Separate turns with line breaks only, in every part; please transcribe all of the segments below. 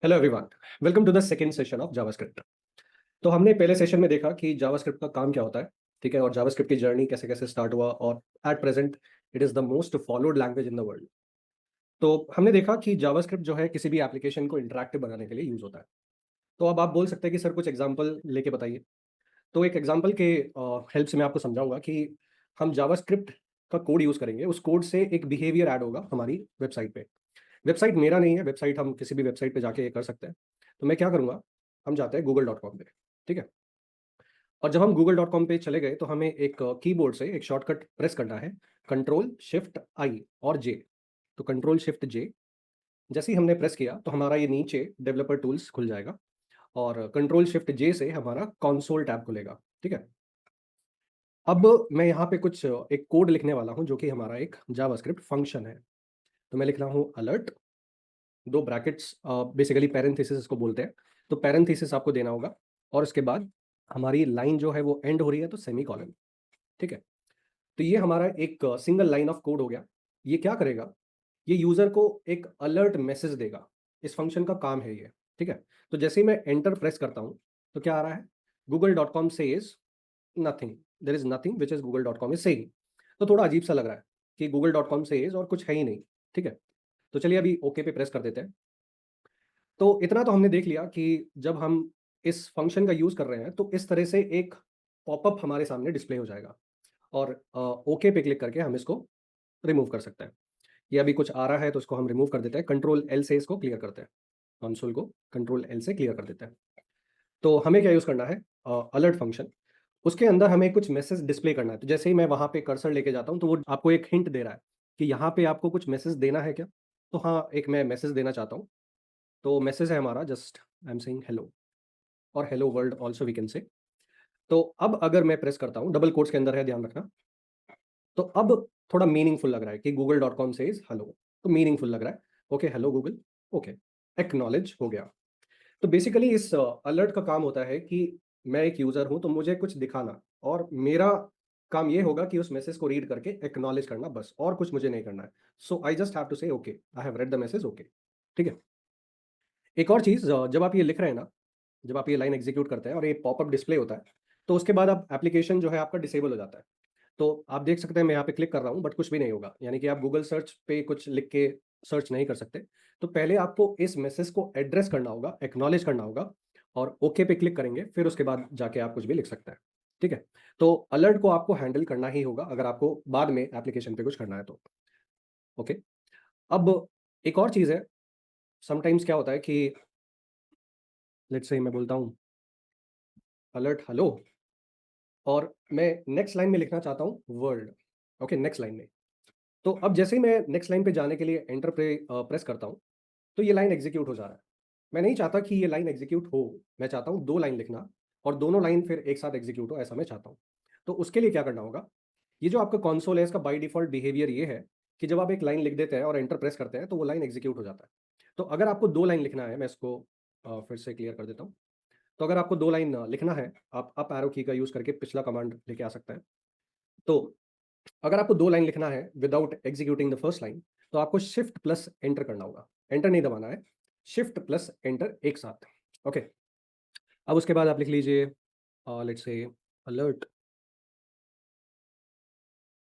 Hello everyone. Welcome to the second session of JavaScript. तो हमने पहले सेशन में देखा कि जावास्क्रिप्ट का काम क्या होता है, ठीक है, और जावास्क्रिप्ट की जर्नी कैसे कैसे स्टार्ट हुआ और at present it is the most followed language in the world. तो हमने देखा कि जावास्क्रिप्ट जो है किसी भी एप्लीकेशन को इंटरैक्टिव बनाने के लिए यूज़ होता है। तो अब आप बोल सकते हैं कि सर कुछ एग्जांपल लेके बताइए। तो एक एग्जांपल के हेल्प से मैं आपको समझाऊंगा कि हम जावास्क्रिप्ट का कोड यूज़ करेंगे, उस कोड से एक बिहेवियर ऐड होगा हमारी वेबसाइट पे। वेबसाइट मेरा नहीं है, वेबसाइट हम किसी भी वेबसाइट पे जाके कर सकते हैं। तो मैं क्या करूँगा, हम जाते हैं google.com पे, ठीक है? और जब हम google.com पे चले गए तो हमें एक कीबोर्ड से एक शॉर्टकट प्रेस करना है, कंट्रोल शिफ्ट आई और जे। तो कंट्रोल शिफ्ट जे जैसे ही हमने प्रेस किया तो हमारा ये नीचे डेवलपर टूल्स खुल जाएगा और कंट्रोल शिफ्ट जे से हमारा कंसोल टैब खुलेगा, ठीक है? अब मैं यहाँ पे कुछ एक कोड लिखने वाला हूँ जो कि हमारा एक जावास्क्रिप्ट फंक्शन है। तो मैं लिख रहा हूँ अलर्ट, दो ब्रैकेट्स, बेसिकली पैरेंथेसिस इसको बोलते हैं। तो पैरेंथेसिस आपको देना होगा और उसके बाद हमारी लाइन जो है वो एंड हो रही है तो सेमीकोलन, ठीक है? तो ये हमारा एक सिंगल लाइन ऑफ कोड हो गया। ये क्या करेगा, ये यूजर को एक अलर्ट मैसेज देगा। इस फंक्शन का काम है ये, ठीक है? तो जैसे ही मैं एंटर प्रेस करता हूँ तो क्या आ रहा है, google.com says nothing, there is nothing which is google.com is saying. तो थोड़ा अजीब सा लग रहा है कि google.com says और कुछ है ही नहीं, ठीक है? तो चलिए अभी ओके पे प्रेस कर देते हैं। तो इतना तो हमने देख लिया कि जब हम इस फंक्शन का यूज़ कर रहे हैं तो इस तरह से एक पॉपअप हमारे सामने डिस्प्ले हो जाएगा और ओके पे क्लिक करके हम इसको रिमूव कर सकते हैं। ये अभी कुछ आ रहा है तो इसको हम रिमूव कर देते हैं, कंट्रोल एल से इसको क्लियर करते हैं। कंसोल को कंट्रोल एल से क्लियर कर देते हैं। तो हमें क्या यूज़ करना है, अलर्ट फंक्शन। उसके अंदर हमें कुछ मैसेज डिस्प्ले करना है। तो जैसे ही मैं वहाँ पे कर्सर लेके जाता हूँ तो वो आपको एक हिंट दे रहा है कि यहाँ पे आपको कुछ मैसेज देना है क्या। तो हाँ, एक मैं मैसेज देना चाहता हूँ। तो मैसेज है हमारा just I am saying hello और hello world also we can say. तो अब अगर मैं प्रेस करता हूँ, डबल कोट्स के अंदर है, ध्यान रखना। तो अब थोड़ा मीनिंगफुल लग रहा है कि google.com सेज हेलो। तो मीनिंगफुल लग रहा है। Okay hello Google, okay, acknowledge हो गया। तो बेसिकली इस अलर्ट का काम होता है कि मैं एक यूजर हूं तो मुझे कुछ दिखाना और मेरा काम ये होगा कि उस मैसेज को रीड करके एक्नॉलेज करना, बस और कुछ मुझे नहीं करना है। सो आई जस्ट हैव टू से okay, I have read the message, okay, ठीक है? एक और चीज, जब आप ये लिख रहे हैं ना, जब आप ये लाइन एग्जीक्यूट करते हैं और ये पॉपअप डिस्प्ले होता है तो उसके बाद आप एप्लीकेशन जो है आपका डिसेबल हो जाता है। तो आप देख सकते हैं मैं यहाँ पे क्लिक कर रहा हूँ बट कुछ भी नहीं होगा, यानी कि आप गूगल सर्च पे कुछ लिख के सर्च नहीं कर सकते। तो पहले आपको इस मैसेज को एड्रेस करना होगा, एक्नॉलेज करना होगा और ओके पे क्लिक करेंगे, फिर उसके बाद जाके आप कुछ भी लिख सकते हैं, ठीक है? तो अलर्ट को आपको हैंडल करना ही होगा अगर आपको बाद में एप्लीकेशन पे कुछ करना है तो। ओके, अब एक और चीज़ है, समटाइम्स क्या होता है कि लेट्स से मैं बोलता हूँ अलर्ट हेलो और मैं नेक्स्ट लाइन में लिखना चाहता हूँ वर्ल्ड। ओके, नेक्स्ट लाइन में। तो अब जैसे ही मैं नेक्स्ट लाइन पे जाने के लिए एंटर पे प्रेस करता हूँ तो ये लाइन एग्जीक्यूट हो जा रहा है। मैं नहीं चाहता कि ये लाइन एग्जीक्यूट हो, मैं चाहता हूँ दो लाइन लिखना और दोनों लाइन फिर एक साथ एग्जीक्यूट हो, ऐसा मैं चाहता हूँ। तो उसके लिए क्या करना होगा, ये जो आपका कंसोल है इसका बाय डिफॉल्ट बिहेवियर ये है कि जब आप एक लाइन लिख देते हैं और एंटर प्रेस करते हैं तो वो लाइन एग्जीक्यूट हो जाता है। तो अगर आपको दो लाइन लिखना है, मैं इसको फिर से क्लियर कर देता हूँ। तो अगर आपको दो लाइन लिखना है, आप अप एरो की का यूज करके पिछला कमांड लेके आ सकते हैं। तो अगर आपको दो लाइन लिखना है without executing the first line तो आपको शिफ्ट प्लस एंटर करना होगा। एंटर नहीं दबाना है, शिफ्ट प्लस एंटर एक साथ। ओके, अब उसके बाद आप लिख लीजिए लेट्स से अलर्ट।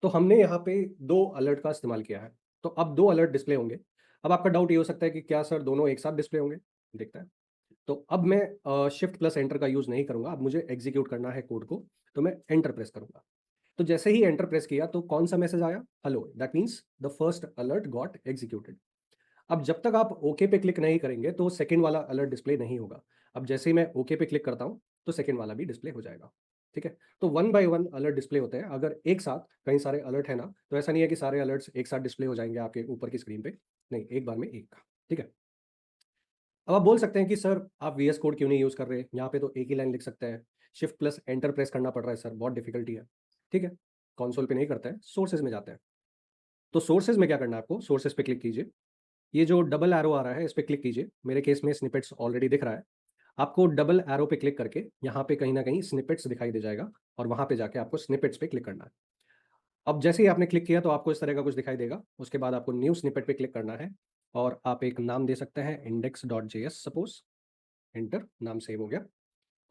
तो हमने यहाँ पे दो अलर्ट का इस्तेमाल किया है। तो अब दो अलर्ट डिस्प्ले होंगे। अब आपका डाउट ये हो सकता है कि क्या सर दोनों एक साथ डिस्प्ले होंगे? देखते हैं। तो अब मैं शिफ्ट प्लस एंटर का यूज़ नहीं करूंगा, अब मुझे एग्जीक्यूट करना है कोड को। तो मैं एंटर प्रेस करूंगा। तो जैसे ही एंटर प्रेस किया तो कौन सा मैसेज आया, hello, that means the first alert got executed. अब जब तक आप ओके पे क्लिक नहीं करेंगे तो सेकंड वाला अलर्ट डिस्प्ले नहीं होगा। अब जैसे ही मैं ओके पे क्लिक करता हूं तो सेकंड वाला भी डिस्प्ले हो जाएगा, ठीक है? तो one by one alert display होते हैं। अगर एक साथ कई सारे अलर्ट है ना, तो ऐसा नहीं है कि सारे अलर्ट्स एक साथ डिस्प्ले हो जाएंगे आपके ऊपर की स्क्रीन पे, नहीं, एक बार में एक, ठीक है? अब आप बोल सकते हैं कि सर आप वीएस कोड क्यों नहीं यूज़ कर रहे, यहाँ पे तो एक ही लाइन लिख सकते हैं, शिफ्ट प्लस एंटर प्रेस करना पड़ रहा है सर, बहुत डिफिकल्टी है। ठीक है, कंसोल पे नहीं करते हैं, सोर्सेज में जाते हैं। तो सोर्सेज में क्या करना है आपको, सोर्सेज पे क्लिक कीजिए। ये जो डबल एरो आ रहा है इस पे क्लिक कीजिए। मेरे केस में स्निपेट्स ऑलरेडी दिख रहा है। आपको डबल एरो पे क्लिक करके यहाँ पे कहीं ना कहीं स्निपेट्स दिखाई दे जाएगा और वहाँ पे जाके आपको स्निपेट्स पे क्लिक करना है। अब जैसे ही आपने क्लिक किया तो आपको इस तरह का कुछ दिखाई देगा। उसके बाद आपको न्यू स्निपेट पे क्लिक करना है और आप एक नाम दे सकते हैं index.js सपोज, एंटर, नाम सेव हो गया।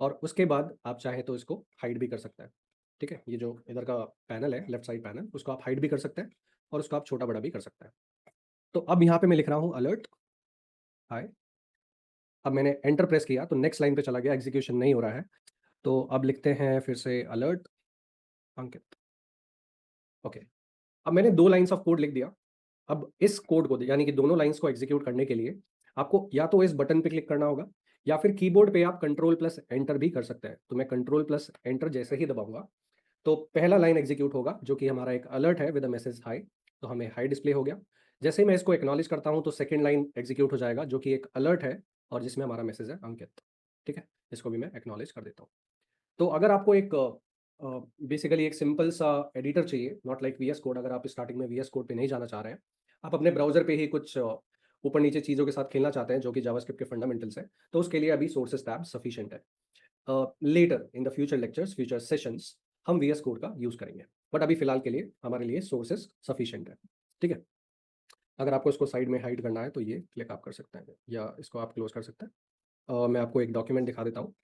और उसके बाद आप चाहे तो इसको हाइड भी कर सकते हैं, ठीक है। ये जो इधर का पैनल है, लेफ्ट साइड पैनल, उसको आप हाइड भी कर सकते हैं और उसको आप छोटा बड़ा भी कर सकते हैं। तो अब यहाँ पे मैं लिख रहा हूँ अलर्ट हाय। अब मैंने एंटर प्रेस किया तो नेक्स्ट लाइन पे चला गया, एग्जीक्यूशन नहीं हो रहा है। तो अब लिखते हैं फिर से अलर्ट अंकित। ओके, अब मैंने 2 लाइन्स ऑफ कोड लिख दिया। अब इस कोड को यानी कि दोनों लाइन्स को एग्जीक्यूट करने के लिए आपको या तो इस बटन पे क्लिक करना होगा या फिर कीबोर्ड पे आप कंट्रोल प्लस एंटर भी कर सकते हैं। तो मैं कंट्रोल प्लस एंटर जैसे ही दबाऊंगा तो पहला लाइन एग्जीक्यूट होगा जो कि हमारा एक अलर्ट है विद अ मैसेज हाई। तो हमें हाई डिस्प्ले हो गया। जैसे ही मैं इसको एक्नॉलेज करता हूं तो सेकंड लाइन एग्जीक्यूट हो जाएगा जो कि एक अलर्ट है और जिसमें हमारा मैसेज है अंकित, ठीक है। इसको भी मैं एक्नॉलेज कर देता हूँ। तो अगर आपको एक बेसिकली एक सिंपल सा एडिटर चाहिए, नॉट लाइक वीएस कोड, अगर आप स्टार्टिंग में वीएस कोड पे नहीं जाना चाह रहे हैं, आप अपने ब्राउजर पे ही कुछ ऊपर नीचे चीज़ों के साथ खेलना चाहते हैं जो कि जावास्क्रिप्ट के फंडामेंटल्स है, तो उसके लिए अभी सोर्सेस टैब सफिशिएंट है। Later in the future lectures, future sessions, हम वीएस कोड का यूज़ करेंगे, बट अभी फिलहाल के लिए हमारे लिए सोर्सेस सफिशिएंट है, ठीक है। अगर आपको इसको साइड में हाइड करना है तो ये क्लिक आप कर सकते हैं या इसको आप क्लोज कर सकते हैं। मैं आपको एक डॉक्यूमेंट दिखा देता हूँ।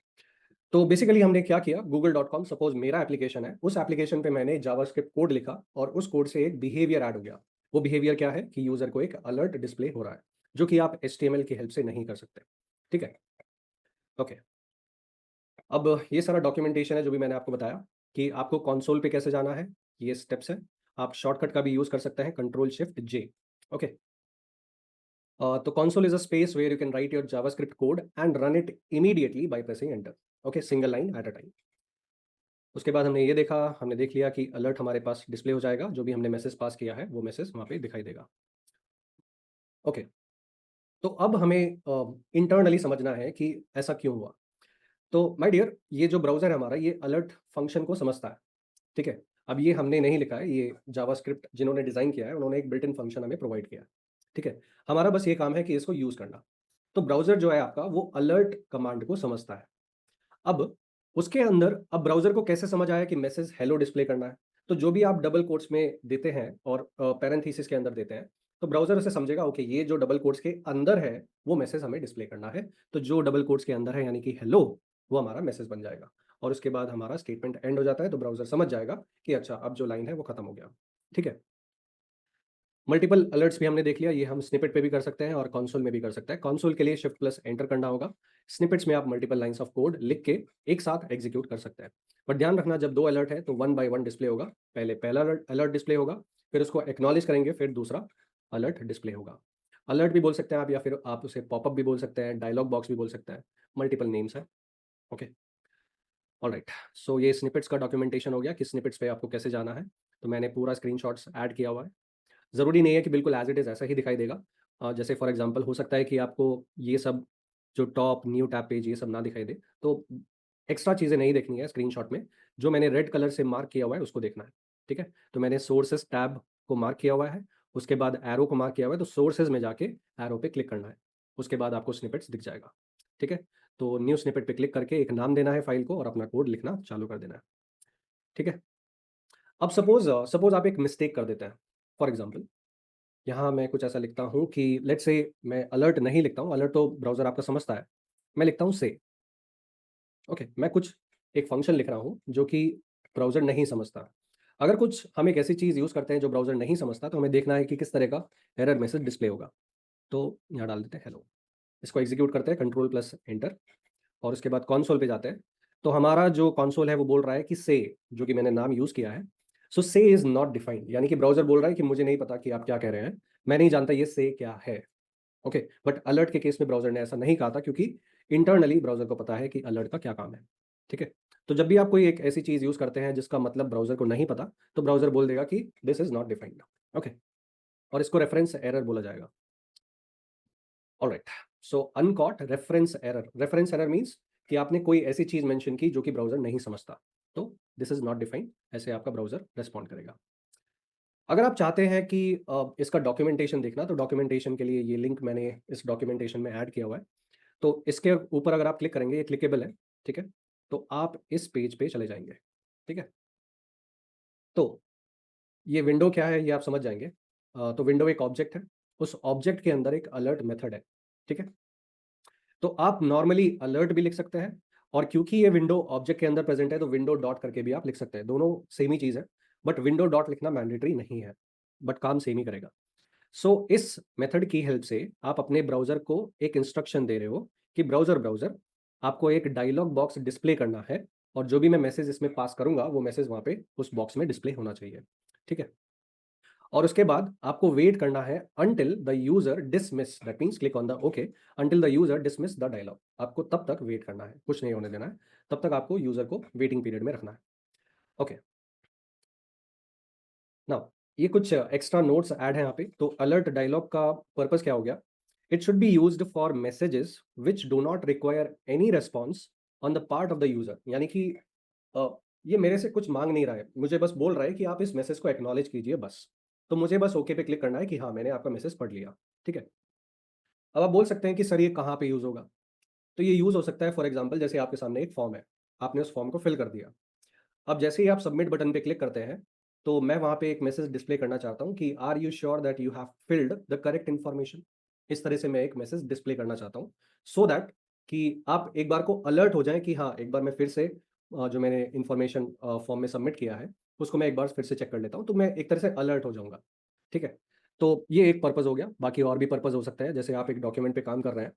तो बेसिकली हमने क्या किया, google.com सपोज मेरा एप्लीकेशन है, उस एप्लीकेशन पे मैंने जावास्क्रिप्ट कोड लिखा और उस कोड से एक बिहेवियर ऐड हो गया। वो बिहेवियर क्या है कि यूजर को एक अलर्ट डिस्प्ले हो रहा है जो कि आप HTML की हेल्प से नहीं कर सकते, ठीक है। ओके, अब ये सारा डॉक्यूमेंटेशन है जो भी मैंने आपको बताया कि आपको कंसोल पे कैसे जाना है, ये स्टेप्स है। आप शॉर्टकट का भी यूज कर सकते हैं, कंट्रोल शिफ्ट जे। ओके, तो console is a space where you can write your JavaScript code and run it immediately by pressing enter. Okay, single line at a time. उसके बाद हमने ये देखा, हमने देख लिया कि अलर्ट हमारे पास डिस्प्ले हो जाएगा, जो भी हमने मैसेज पास किया है वो मैसेज वहाँ पे दिखाई देगा। ओके, तो अब हमें इंटरनली समझना है कि ऐसा क्यों हुआ। तो माय डियर, ये जो ब्राउज़र है हमारा, ये अलर्ट फंक्शन को समझता है, ठीक है। अब ये हमने नहीं लिखा है, ये जावास्क्रिप्ट जिन्होंने डिज़ाइन किया है उन्होंने एक बिल्ट इन फंक्शन हमें प्रोवाइड किया है, ठीक है। हमारा बस ये काम है कि इसको यूज़ करना। तो ब्राउज़र जो है आपका वो अलर्ट कमांड को समझता है। अब उसके अंदर अब ब्राउज़र को कैसे समझ आया कि मैसेज हेलो डिस्प्ले करना है? तो जो भी आप डबल कोट्स में देते हैं और पैरेंथेसिस के अंदर देते हैं, तो ब्राउज़र उसे समझेगा ओके ये जो डबल कोट्स के अंदर है, वो मैसेज हमें डिस्प्ले करना है। तो जो डबल कोट्स के अंदर है यानी कि हेलो, वो हमारा मैसेज बन जाएगा और उसके बाद हमारा स्टेटमेंट एंड हो जाता है, तो ब्राउज़र समझ जाएगा कि अच्छा अब जो लाइन है वो खत्म हो गया। ठीक है? मल्टीपल अलर्ट्स भी हमने देख लिया, ये हम स्निपेट पे भी कर सकते हैं और कंसोल में भी कर सकते हैं। कंसोल के लिए शिफ्ट प्लस एंटर करना होगा। स्निपेट्स में आप मल्टीपल लाइंस ऑफ कोड लिख के एक साथ एग्जीक्यूट कर सकते हैं। बट ध्यान रखना, जब 2 अलर्ट है तो वन बाय वन डिस्प्ले होगा। पहले पहला अलर्ट डिस्प्ले होगा, फिर उसको एक्नॉलेज करेंगे, फिर दूसरा अलर्ट डिस्प्ले होगा। अलर्ट भी बोल सकते हैं आप या फिर आप उसे पॉपअप भी बोल सकते हैं, डायलॉग बॉक्स भी बोल सकते हैं। मल्टीपल नेम्स है। Okay, alright. सो ये स्निपेट्स का डॉक्यूमेंटेशन हो गया कि स्निपेट्स पे आपको कैसे जाना है। तो मैंने पूरा स्क्रीनशॉट्स ऐड किया हुआ है। ज़रूरी नहीं है कि बिल्कुल एज़ इट इज़ ऐसा ही दिखाई देगा। जैसे फॉर एग्ज़ाम्पल हो सकता है कि आपको ये सब जो टॉप, न्यू टैब पेज ये सब ना दिखाई दे, तो एक्स्ट्रा चीज़ें नहीं देखनी है स्क्रीनशॉट में। जो मैंने रेड कलर से मार्क किया हुआ है उसको देखना है, ठीक है? तो मैंने सोर्सेज़ टैब को मार्क किया हुआ है, उसके बाद एरो को मार्क किया हुआ है, तो सोर्सेज़ में जाके एरो पे क्लिक करना है। उसके बाद आपको स्निपेट्स दिख जाएगा, ठीक है? तो न्यू स्निपेट पे क्लिक करके एक नाम देना है फ़ाइल को और अपना कोड लिखना चालू कर देना है, ठीक है? अब सपोज़ आप एक मिस्टेक कर देते हैं। फॉर एग्ज़ाम्पल यहाँ मैं कुछ ऐसा लिखता हूँ कि लेट्स से मैं अलर्ट नहीं लिखता हूँ, अलर्ट तो ब्राउज़र आपका समझता है। मैं लिखता हूँ से, ओके, मैं कुछ एक फ़ंक्शन लिख रहा हूँ जो कि ब्राउज़र नहीं समझता। अगर कुछ हम एक ऐसी चीज़ यूज़ करते हैं जो ब्राउज़र नहीं समझता, तो हमें देखना है कि किस तरह का एरर मैसेज डिस्प्ले होगा। तो यहाँ डाल देते हैं हेलो। इसको एग्ज़ीक्यूट करते हैं कंट्रोल प्लस एंटर और उसके बाद कंसोल पे जाते हैं। तो हमारा जो कंसोल है वो बोल रहा है कि से, जो कि मैंने नाम यूज़ किया है। सो से इज़ नॉट डिफाइंड, यानी कि ब्राउज़र बोल रहा है कि मुझे नहीं पता कि आप क्या कह रहे हैं। मैं नहीं जानता ये से क्या है। ओके, बट अलर्ट के केस में ब्राउज़र ने ऐसा नहीं कहा था क्योंकि इंटरनली ब्राउज़र को पता है कि अलर्ट का क्या काम है। ठीक है? तो जब भी आप कोई एक ऐसी चीज़ यूज़ करते हैं जिसका मतलब ब्राउज़र को नहीं पता, तो ब्राउज़र बोल देगा कि this is not defined. Okay, और इसको रेफरेंस एरर बोला जाएगा। Alright, so uncaught reference error. Reference error means कि आपने कोई ऐसी चीज़ मेंशन की जो कि ब्राउज़र नहीं समझता। तो दिस इज़ नॉट डिफाइंड, ऐसे आपका ब्राउज़र रिस्पॉन्ड करेगा। अगर आप चाहते हैं कि इसका डॉक्यूमेंटेशन देखना, तो डॉक्यूमेंटेशन के लिए ये लिंक मैंने इस डॉक्यूमेंटेशन में ऐड किया हुआ है। तो इसके ऊपर अगर आप क्लिक करेंगे, ये क्लिकेबल है, ठीक है? तो आप इस पेज पे चले जाएँगे, ठीक है? तो ये विंडो क्या है ये आप समझ जाएँगे। तो विंडो एक ऑब्जेक्ट है उस ऑब्जेक्ट के अंदर एक अलर्ट मेथड है, ठीक है। तो आप नॉर्मली अलर्ट भी लिख सकते हैं, और क्योंकि ये विंडो ऑब्जेक्ट के अंदर प्रेजेंट है तो विंडो डॉट करके भी आप लिख सकते हैं, दोनों सेम ही चीज़ है, बट विंडो डॉट लिखना मैंडेटरी नहीं है, बट काम सेम ही करेगा। सो इस मेथड की हेल्प से आप अपने ब्राउज़र को एक इंस्ट्रक्शन दे रहे हो कि ब्राउज़र आपको एक डायलॉग बॉक्स डिस्प्ले करना है, और जो भी मैं मैसेज इसमें पास करूँगा वो मैसेज वहाँ पे उस बॉक्स में डिस्प्ले होना चाहिए, ठीक है। और उसके बाद आपको वेट करना है until the user dismiss, that means click on the okay, until the user dismiss the dialog. आपको तब तक वेट करना है, कुछ नहीं होने देना है, तब तक आपको यूजर को वेटिंग पीरियड में रखना है। ओके, नाउ ये कुछ एक्स्ट्रा नोट्स ऐड है यहाँ पे। तो अलर्ट डायलॉग का पर्पस क्या हो गया? It should be used for messages which do not require any response on the part of the user, यानी कि अ, ये मेरे से कुछ मांग नहीं रहा है, मुझे बस बोल रहा है कि आप इस मैसेज को एक्नॉलेज कीजिए बस। तो मुझे बस ओके पे क्लिक करना है कि हाँ, मैंने आपका मैसेज पढ़ लिया, ठीक है। अब आप बोल सकते हैं कि सर ये कहाँ पे यूज़ होगा? तो ये यूज़ हो सकता है फॉर एग्जांपल, जैसे आपके सामने एक फॉर्म है, आपने उस फॉर्म को फिल कर दिया। अब जैसे ही आप सबमिट बटन पे क्लिक करते हैं, तो मैं वहाँ पे एक मैसेज डिस्प्ले करना चाहता हूँ कि are you sure that you have filled the correct information? इस तरह से मैं एक मैसेज डिस्प्ले करना चाहता हूँ, सो दैट कि आप एक बार को अलर्ट हो जाएँ कि हाँ, एक बार मैं फिर से जो मैंने इन्फॉर्मेशन फॉर्म में सबमिट किया है, उसको मैं एक बार फिर से चेक कर लेता हूँ, तो मैं एक तरह से अलर्ट हो जाऊँगा, ठीक है? तो ये एक पर्पज़ हो गया, बाकी और भी पर्पज़ हो सकते हैं, जैसे आप एक डॉक्यूमेंट पे काम कर रहे हैं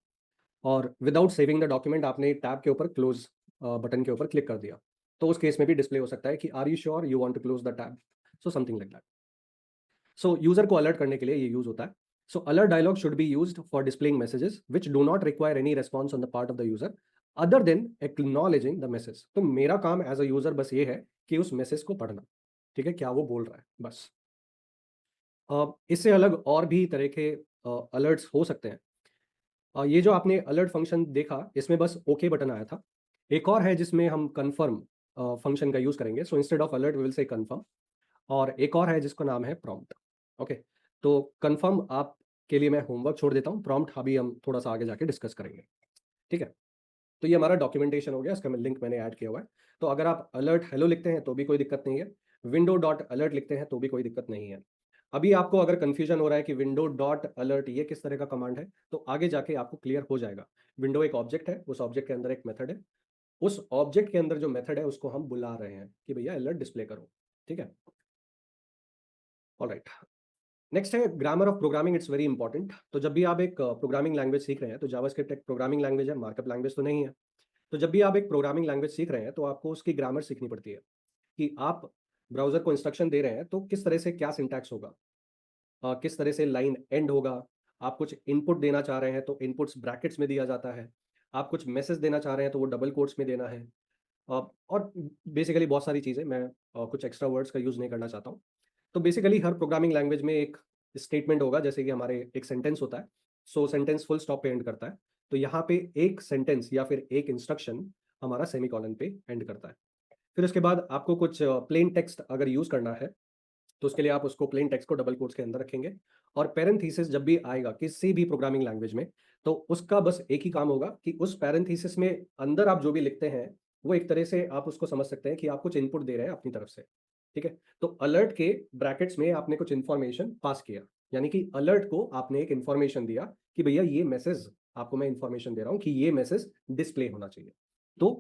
और विदाउट सेविंग द डॉक्यूमेंट आपने टैब के ऊपर क्लोज बटन के ऊपर क्लिक कर दिया, तो उस केस में भी डिस्प्ले हो सकता है कि are you sure you want to close the tab, so something like that. So user को अलर्ट करने के लिए ये यूज होता है। So alert dialog should be used for displaying messages which do not require any response on the part of the user other than acknowledging the message. तो मेरा काम एज अ यूजर बस ये है कि उस मैसेज को पढ़ना, ठीक है, क्या वो बोल रहा है बस। इससे अलग और भी तरह के अलर्ट्स हो सकते हैं। ये जो आपने अलर्ट फंक्शन देखा, इसमें बस ओके बटन आया था। एक और है जिसमें हम कन्फर्म फंक्शन का यूज़ करेंगे, so instead of alert we will say confirm. और एक और है जिसका नाम है प्रॉम्प्ट। ओके, तो कन्फर्म आपके लिए मैं होमवर्क छोड़ देता हूँ, प्रॉम्प्ट अभी हम थोड़ा सा आगे जाके डिस्कस करेंगे, ठीक है। तो ये हमारा डॉक्यूमेंटेशन हो गया, इसका मैं लिंक मैंने ऐड किया हुआ है। तो अगर आप अलर्ट हेलो लिखते हैं तो भी कोई दिक्कत नहीं है, विंडो डॉट अलर्ट लिखते हैं तो भी कोई दिक्कत नहीं है। अभी आपको अगर कन्फ्यूजन हो रहा है कि विंडो डॉट अलर्ट ये किस तरह का कमांड है, तो आगे जाके आपको क्लियर हो जाएगा। विंडो एक ऑब्जेक्ट है, उस ऑब्जेक्ट के अंदर एक मेथड है, उस ऑब्जेक्ट के अंदर जो मेथड है उसको हम बुला रहे हैं कि भैया अलर्ट डिस्प्ले करो, ठीक है। ऑलराइट, नेक्स्ट है grammar of programming, it's very important. तो जब भी आप एक प्रोग्रामिंग लैंग्वेज सीख रहे हैं, तो जावास्क्रिप्ट एक प्रोग्रामिंग लैंग्वेज है, मार्कअप लैंग्वेज तो नहीं है। तो जब भी आप एक प्रोग्रामिंग लैंग्वेज सीख रहे हैं तो आपको उसकी ग्रामर सीखनी पड़ती है कि आप ब्राउज़र को इंस्ट्रक्शन दे रहे हैं तो किस तरह से क्या सिंटैक्स होगा, किस तरह से लाइन एंड होगा। आप कुछ इनपुट देना चाह रहे हैं तो इनपुट्स ब्रैकेट्स में दिया जाता है, आप कुछ मैसेज देना चाह रहे हैं तो वो डबल कोट्स में देना है। और बेसिकली बहुत सारी चीज़ें, मैं कुछ एक्स्ट्रा वर्ड्स का यूज़ नहीं करना चाहता हूँ। तो बेसिकली हर प्रोग्रामिंग लैंग्वेज में एक स्टेटमेंट होगा, जैसे कि हमारे एक सेंटेंस होता है, सो सेंटेंस फुल स्टॉप पे एंड करता है। तो यहाँ पे एक सेंटेंस या फिर एक इंस्ट्रक्शन हमारा सेमीकोलन पे एंड करता है। फिर उसके बाद आपको कुछ प्लेन टेक्स्ट अगर यूज़ करना है, तो उसके लिए आप उसको प्लेन टेक्स्ट को डबल कोट्स के अंदर रखेंगे। और पैरेंथेसिस जब भी आएगा किसी भी प्रोग्रामिंग लैंग्वेज में, तो उसका बस एक ही काम होगा कि उस पैरेंथेसिस में अंदर आप जो भी लिखते हैं, वो एक तरह से आप उसको समझ सकते हैं कि आप कुछ इनपुट दे रहे हैं अपनी तरफ से, ठीक है। तो अलर्ट के ब्रैकेट्स में आपने कुछ इन्फॉर्मेशन पास किया, यानी कि अलर्ट को आपने एक इन्फॉर्मेशन दिया कि भैया ये मैसेज, आपको मैं इन्फॉर्मेशन दे रहा हूँ कि ये मैसेज डिस्प्ले होना चाहिए। तो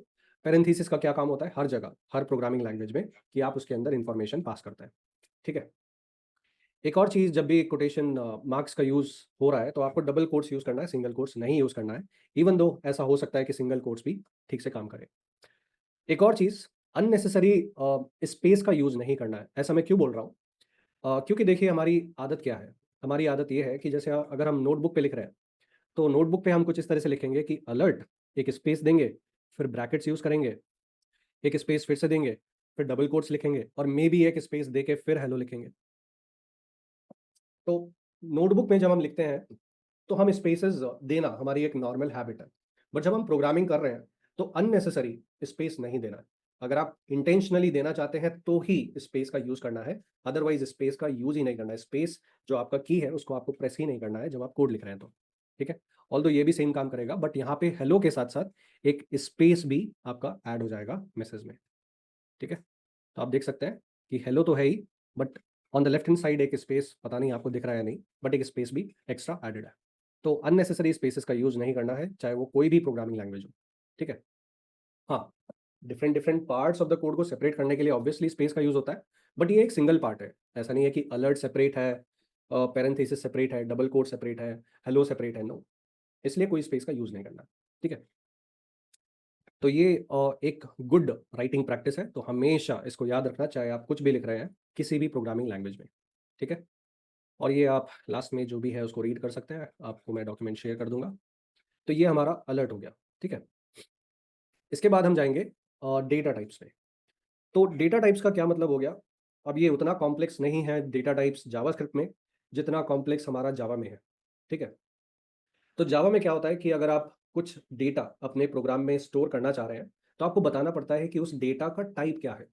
पैरेंथेसिस का क्या काम होता है हर जगह, हर प्रोग्रामिंग लैंग्वेज में, कि आप उसके अंदर इन्फॉर्मेशन पास करते हैं, ठीक है। एक और चीज़, जब भी कोटेशन मार्क्स का यूज़ हो रहा है तो आपको डबल कोट्स यूज़ करना है, सिंगल कोट्स नहीं यूज़ करना है। इवन दो ऐसा हो सकता है कि सिंगल कोट्स भी ठीक से काम करे। एक और चीज़, अननेसेसरी स्पेस का यूज़ नहीं करना है। ऐसा मैं क्यों बोल रहा हूँ? क्योंकि देखिए हमारी आदत क्या है? हमारी आदत ये है कि जैसे अगर हम नोटबुक पे लिख रहे हैं, तो नोटबुक पे हम कुछ इस तरह से लिखेंगे कि अलर्ट, एक स्पेस देंगे, फिर ब्रैकेट्स यूज़ करेंगे, एक स्पेस फिर से देंगे, फिर डबल कोट्स लिखेंगे और मे बी एक स्पेस देके फिर हेलो लिखेंगे। तो नोटबुक में जब हम लिखते हैं तो हम स्पेसेस देना हमारी एक नॉर्मल हैबिट है, बट जब हम प्रोग्रामिंग कर रहे हैं तो अननेसेसरी स्पेस नहीं देना है। अगर आप इंटेंशनली देना चाहते हैं तो ही स्पेस का यूज करना है, अदरवाइज स्पेस का यूज ही नहीं करना है। स्पेस जो आपका की है उसको आपको प्रेस ही नहीं करना है जब आप कोड लिख रहे हैं तो, ठीक है। ऑल्दो ये भी सेम काम करेगा, बट यहाँ पे हेलो के साथ साथ एक स्पेस भी आपका ऐड हो जाएगा मैसेज में, ठीक है। तो आप देख सकते हैं कि हेलो तो है ही, but on the left hand side एक स्पेस, पता नहीं आपको दिख रहा है या नहीं, बट एक स्पेस भी एक्स्ट्रा एडेड है। तो अननेसेसरी स्पेसेस का यूज़ नहीं करना है, चाहे वो कोई भी प्रोग्रामिंग लैंग्वेज हो, ठीक है? हाँ, different different parts of the code को सेपरेट करने के लिए ऑब्वियसली स्पेस का यूज़ होता है, बट ये एक सिंगल पार्ट है। ऐसा नहीं है कि अलर्ट सेपरेट है, पैरेंथेसिस सेपरेट है, डबल कोट सेपरेट है, हेलो सेपरेट है, नो। इसलिए कोई स्पेस का यूज़ नहीं करना, ठीक है? तो ये एक गुड राइटिंग प्रैक्टिस है, तो हमेशा इसको याद रखना, चाहे आप कुछ भी लिख रहे हैं, किसी भी प्रोग्रामिंग लैंग्वेज में, ठीक है? और ये आप लास्ट में जो भी है उसको रीड कर सकते हैं, आपको मैं डॉक्यूमेंट शेयर कर दूँगा। तो ये हमारा अलर्ट हो गया, ठीक है? इसके बाद हम जाएँगे डेटा टाइप्स पे। तो डेटा टाइप्स का क्या मतलब हो गया? अब ये उतना कॉम्प्लेक्स नहीं है डेटा टाइप्स जावास्क्रिप्ट में, जितना कॉम्प्लेक्स हमारा जावा में है, ठीक है? तो जावा में क्या होता है कि अगर आप कुछ डेटा अपने प्रोग्राम में स्टोर करना चाह रहे हैं, तो आपको बताना पड़ता है कि उस डेटा का टाइप क्या है।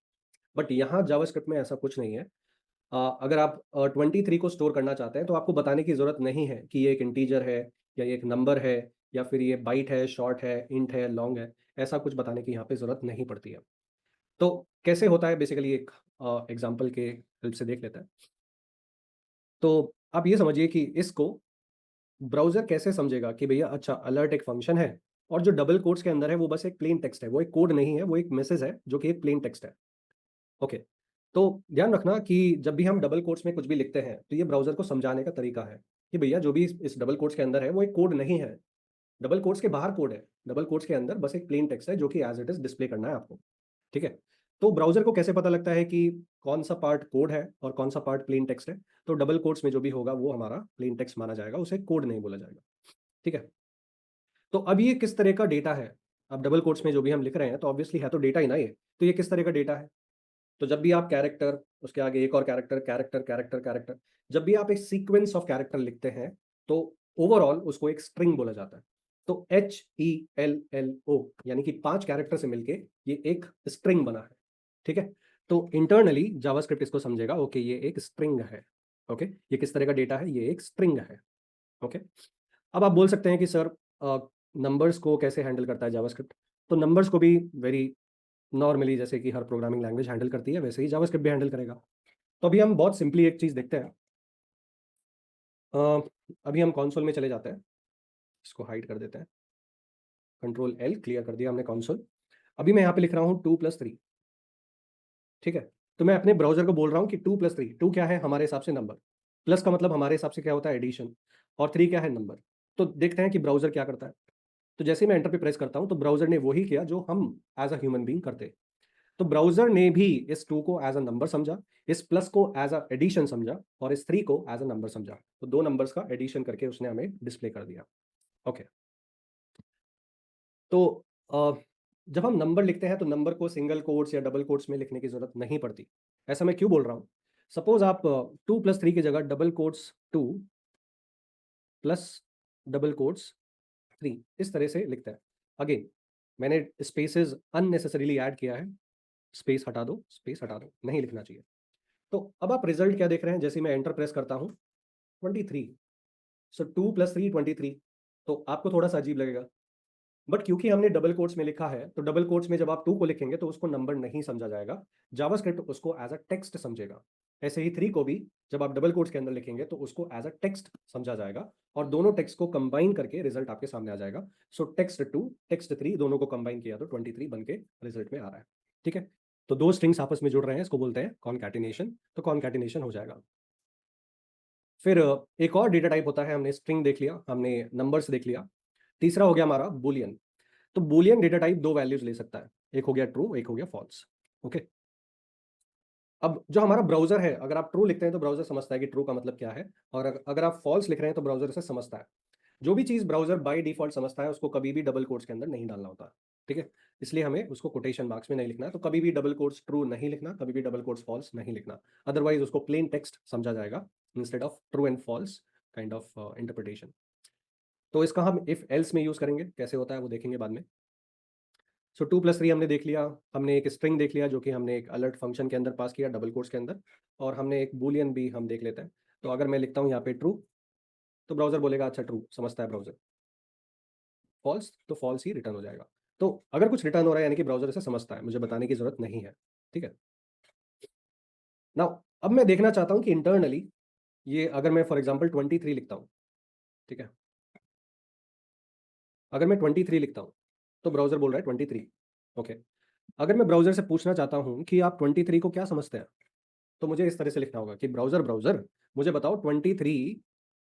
बट यहाँ जावास्क्रिप्ट में ऐसा कुछ नहीं है। अगर आप 23 को स्टोर करना चाहते हैं, तो आपको बताने की ज़रूरत नहीं है कि ये एक इंटीजर है, या ये एक नंबर है, या फिर ये बाइट है, शॉर्ट है, इंट है, लॉन्ग है। ऐसा कुछ बताने की यहाँ पे ज़रूरत नहीं पड़ती है। तो कैसे होता है बेसिकली, एक एग्ज़ाम्पल के हेल्प से देख लेते हैं। तो आप ये समझिए कि इसको ब्राउज़र कैसे समझेगा कि भैया अच्छा अलर्ट एक फ़ंक्शन है, और जो डबल कोट्स के अंदर है वो बस एक प्लेन टेक्स्ट है, वो एक कोड नहीं है, वो एक मैसेज है जो कि एक प्लेन टेक्स्ट है। ओके। तो ध्यान रखना कि जब भी हम डबल कोट्स में कुछ भी लिखते हैं, तो ये ब्राउज़र को समझाने का तरीका है कि भैया जो भी इस डबल कोट्स के अंदर है वो एक कोड नहीं है। डबल कोट्स के बाहर कोड है, डबल कोट्स के अंदर बस एक प्लेन टेक्स्ट है जो कि एज़ इट इज़ डिस्प्ले करना है आपको। ठीक है? तो ब्राउज़र को कैसे पता लगता है कि कौन-सा पार्ट कोड है और कौन-सा पार्ट प्लेन टेक्स्ट है? तो डबल कोट्स में जो भी होगा वो हमारा प्लेन टेक्स्ट माना जाएगा, उसे कोड नहीं बोला जाएगा। ठीक है? तो अब ये किस तरह का डेटा है? अब डबल कोट्स में जो भी हम लिख रहे हैं तो ऑब्वियसली है तो डेटा ही ना ये। तो ये किस तरह का डेटा है? तो जब भी आप कैरेक्टर, उसके आगे एक और कैरेक्टर, कैरेक्टर, कैरेक्टर, कैरेक्टर, जब भी आप एक सीक्वेंस ऑफ कैरेक्टर लिखते हैं, तो ओवरऑल उसको एक स्ट्रिंग बोला जाता है। तो HELLO यानी कि 5 कैरेक्टर से मिलके ये एक स्ट्रिंग बना है, ठीक है? तो इंटरनली जावास्क्रिप्ट इसको समझेगा, ओके ये एक स्ट्रिंग है, ओके? ये किस तरह का डेटा है? ये एक स्ट्रिंग है, ओके? अब आप बोल सकते हैं कि सर नंबर्स को कैसे हैंडल करता है जावास्क्रिप्ट? तो नंबर्स को भी वेरी नॉर्मली, जैसे कि हर प्रोग्रामिंग लैंग्वेज हैंडल करती है, वैसे ही जावास्क्रिप्ट भी हैंडल करेगा। तो अभी हम बहुत सिंपली एक चीज़ देखते हैं। अ, अभी हम कंसोल में चले जाते हैं, इसको हाइड कर देते हैं। कंट्रोल एल, क्लियर कर दिया हमने कंसोल। अभी मैं यहाँ पे लिख रहा हूँ 2+3, ठीक है? तो मैं अपने ब्राउज़र को बोल रहा हूँ कि 2+3, 2 क्या है हमारे हिसाब से नंबर, प्लस का मतलब हमारे हिसाब से क्या होता है एडिशन, और 3 क्या है नंबर। तो देखते हैं कि ब्राउज़र क्या करता है। तो जैसे ही मैं एंटर पे प्रेस करता हूँ, तो ब्राउज़र ने वही किया जो हम एज़ अ ह्यूमन बीइंग करते। तो ब्राउज़र ने भी इस 2 को एज़ अ नंबर समझा, इस प्लस को एज़ अ एडिशन समझा, और इस 3 को एज़ अ नंबर समझा। तो 2 नंबर्स का एडिशन करके उसने हमें डिस्प्ले कर दिया। ओके। तो अ, जब हम नंबर लिखते हैं तो नंबर को सिंगल कोट्स या डबल कोट्स में लिखने की ज़रूरत नहीं पड़ती। ऐसा मैं क्यों बोल रहा हूँ? सपोज़ आप 2+3 की जगह double quotes 2 plus double quotes 3 इस तरह से लिखते हैं। अगेन मैंने स्पेसेस अननेसेसरीली ऐड किया है। स्पेस हटा दो, नहीं लिखना चाहिए। तो अब आप रिजल्ट क्या देख रहे हैं? जैसे ही मैं एंटर प्रेस करता हूँ, 23, सो 2 + 3 23। तो आपको थोड़ा सा अजीब लगेगा, बट क्योंकि हमने डबल कोट्स में लिखा है, तो डबल कोट्स में जब आप 2 को लिखेंगे तो उसको नंबर नहीं समझा जाएगा, जावास्क्रिप्ट उसको एज अ टेक्स्ट समझेगा। ऐसे ही 3 को भी जब आप डबल कोट्स के अंदर लिखेंगे तो उसको एज अ टेक्स्ट समझा जाएगा, और दोनों टेक्स्ट को कंबाइन करके रिजल्ट आपके सामने आ जाएगा। सो टेक्स्ट 2 टेक्स्ट 3 दोनों को कंबाइन किया तो 23 बन के रिजल्ट में आ रहा है, ठीक है? तो दो स्ट्रिंग्स आपस में जुड़ रहे हैं, इसको बोलते हैं कॉनकैटिनेशन। तो कॉनकैटिनेशन हो जाएगा। फिर एक और डेटा टाइप होता है, हमने स्ट्रिंग देख लिया, हमने नंबर्स देख लिया। तीसरा हो गया हमारा बूलियन। तो बूलियन डेटा टाइप 2 वैल्यूज ले सकता है, एक हो गया ट्रू, एक हो गया फॉल्स। ओके। अब जो हमारा ब्राउज़र है, अगर आप ट्रू लिखते हैं तो ब्राउज़र समझता है कि ट्रू का मतलब क्या है, और अगर आप फॉल्स लिख रहे हैं तो ब्राउज़र इसे समझता है। जो भी चीज़ ब्राउज़र बाय डिफ़ॉल्ट समझता है उसको कभी भी डबल कोट्स के अंदर नहीं डालना होता, ठीक है? इसलिए हमें उसको कोटेशन मार्क्स में नहीं लिखना है, तो कभी भी डबल कोट्स ट्रू नहीं लिखना, कभी भी डबल कोट्स फॉल्स नहीं लिखना। अदरवाइज़ उसको प्लेन टेक्स्ट समझा जाएगा instead of true and false kind of interpretation. तो इसका हम इफ एल्स में यूज़ करेंगे, कैसे होता है वो देखेंगे बाद में। सो 2+3 हमने देख लिया, हमने एक स्ट्रिंग देख लिया जो कि हमने एक अलर्ट फंक्शन के अंदर पास किया डबल कोट्स के अंदर, और हमने एक बूलियन भी हम देख लेते हैं। तो अगर मैं लिखता हूँ यहाँ पे ट्रू, तो ब्राउज़र बोलेगा अच्छा ट्रू, समझता है ब्राउज़र। फॉल्स तो फॉल्स ही रिटर्न हो जाएगा। तो अगर कुछ रिटर्न हो रहा है यानी कि ब्राउज़र इसे समझता है, मुझे बताने की ज़रूरत नहीं है, ठीक है? नाउ अब मैं देखना चाहता हूँ कि इंटरनली ये अगर मैं फॉर एग्जांपल 23 लिखता हूँ, ठीक है, अगर मैं 23 लिखता हूँ तो ब्राउजर बोल रहा है 23। ओके, अगर मैं ब्राउजर से पूछना चाहता हूँ कि आप 23 को क्या समझते हैं, तो मुझे इस तरह से लिखना होगा कि ब्राउजर ब्राउजर मुझे बताओ 23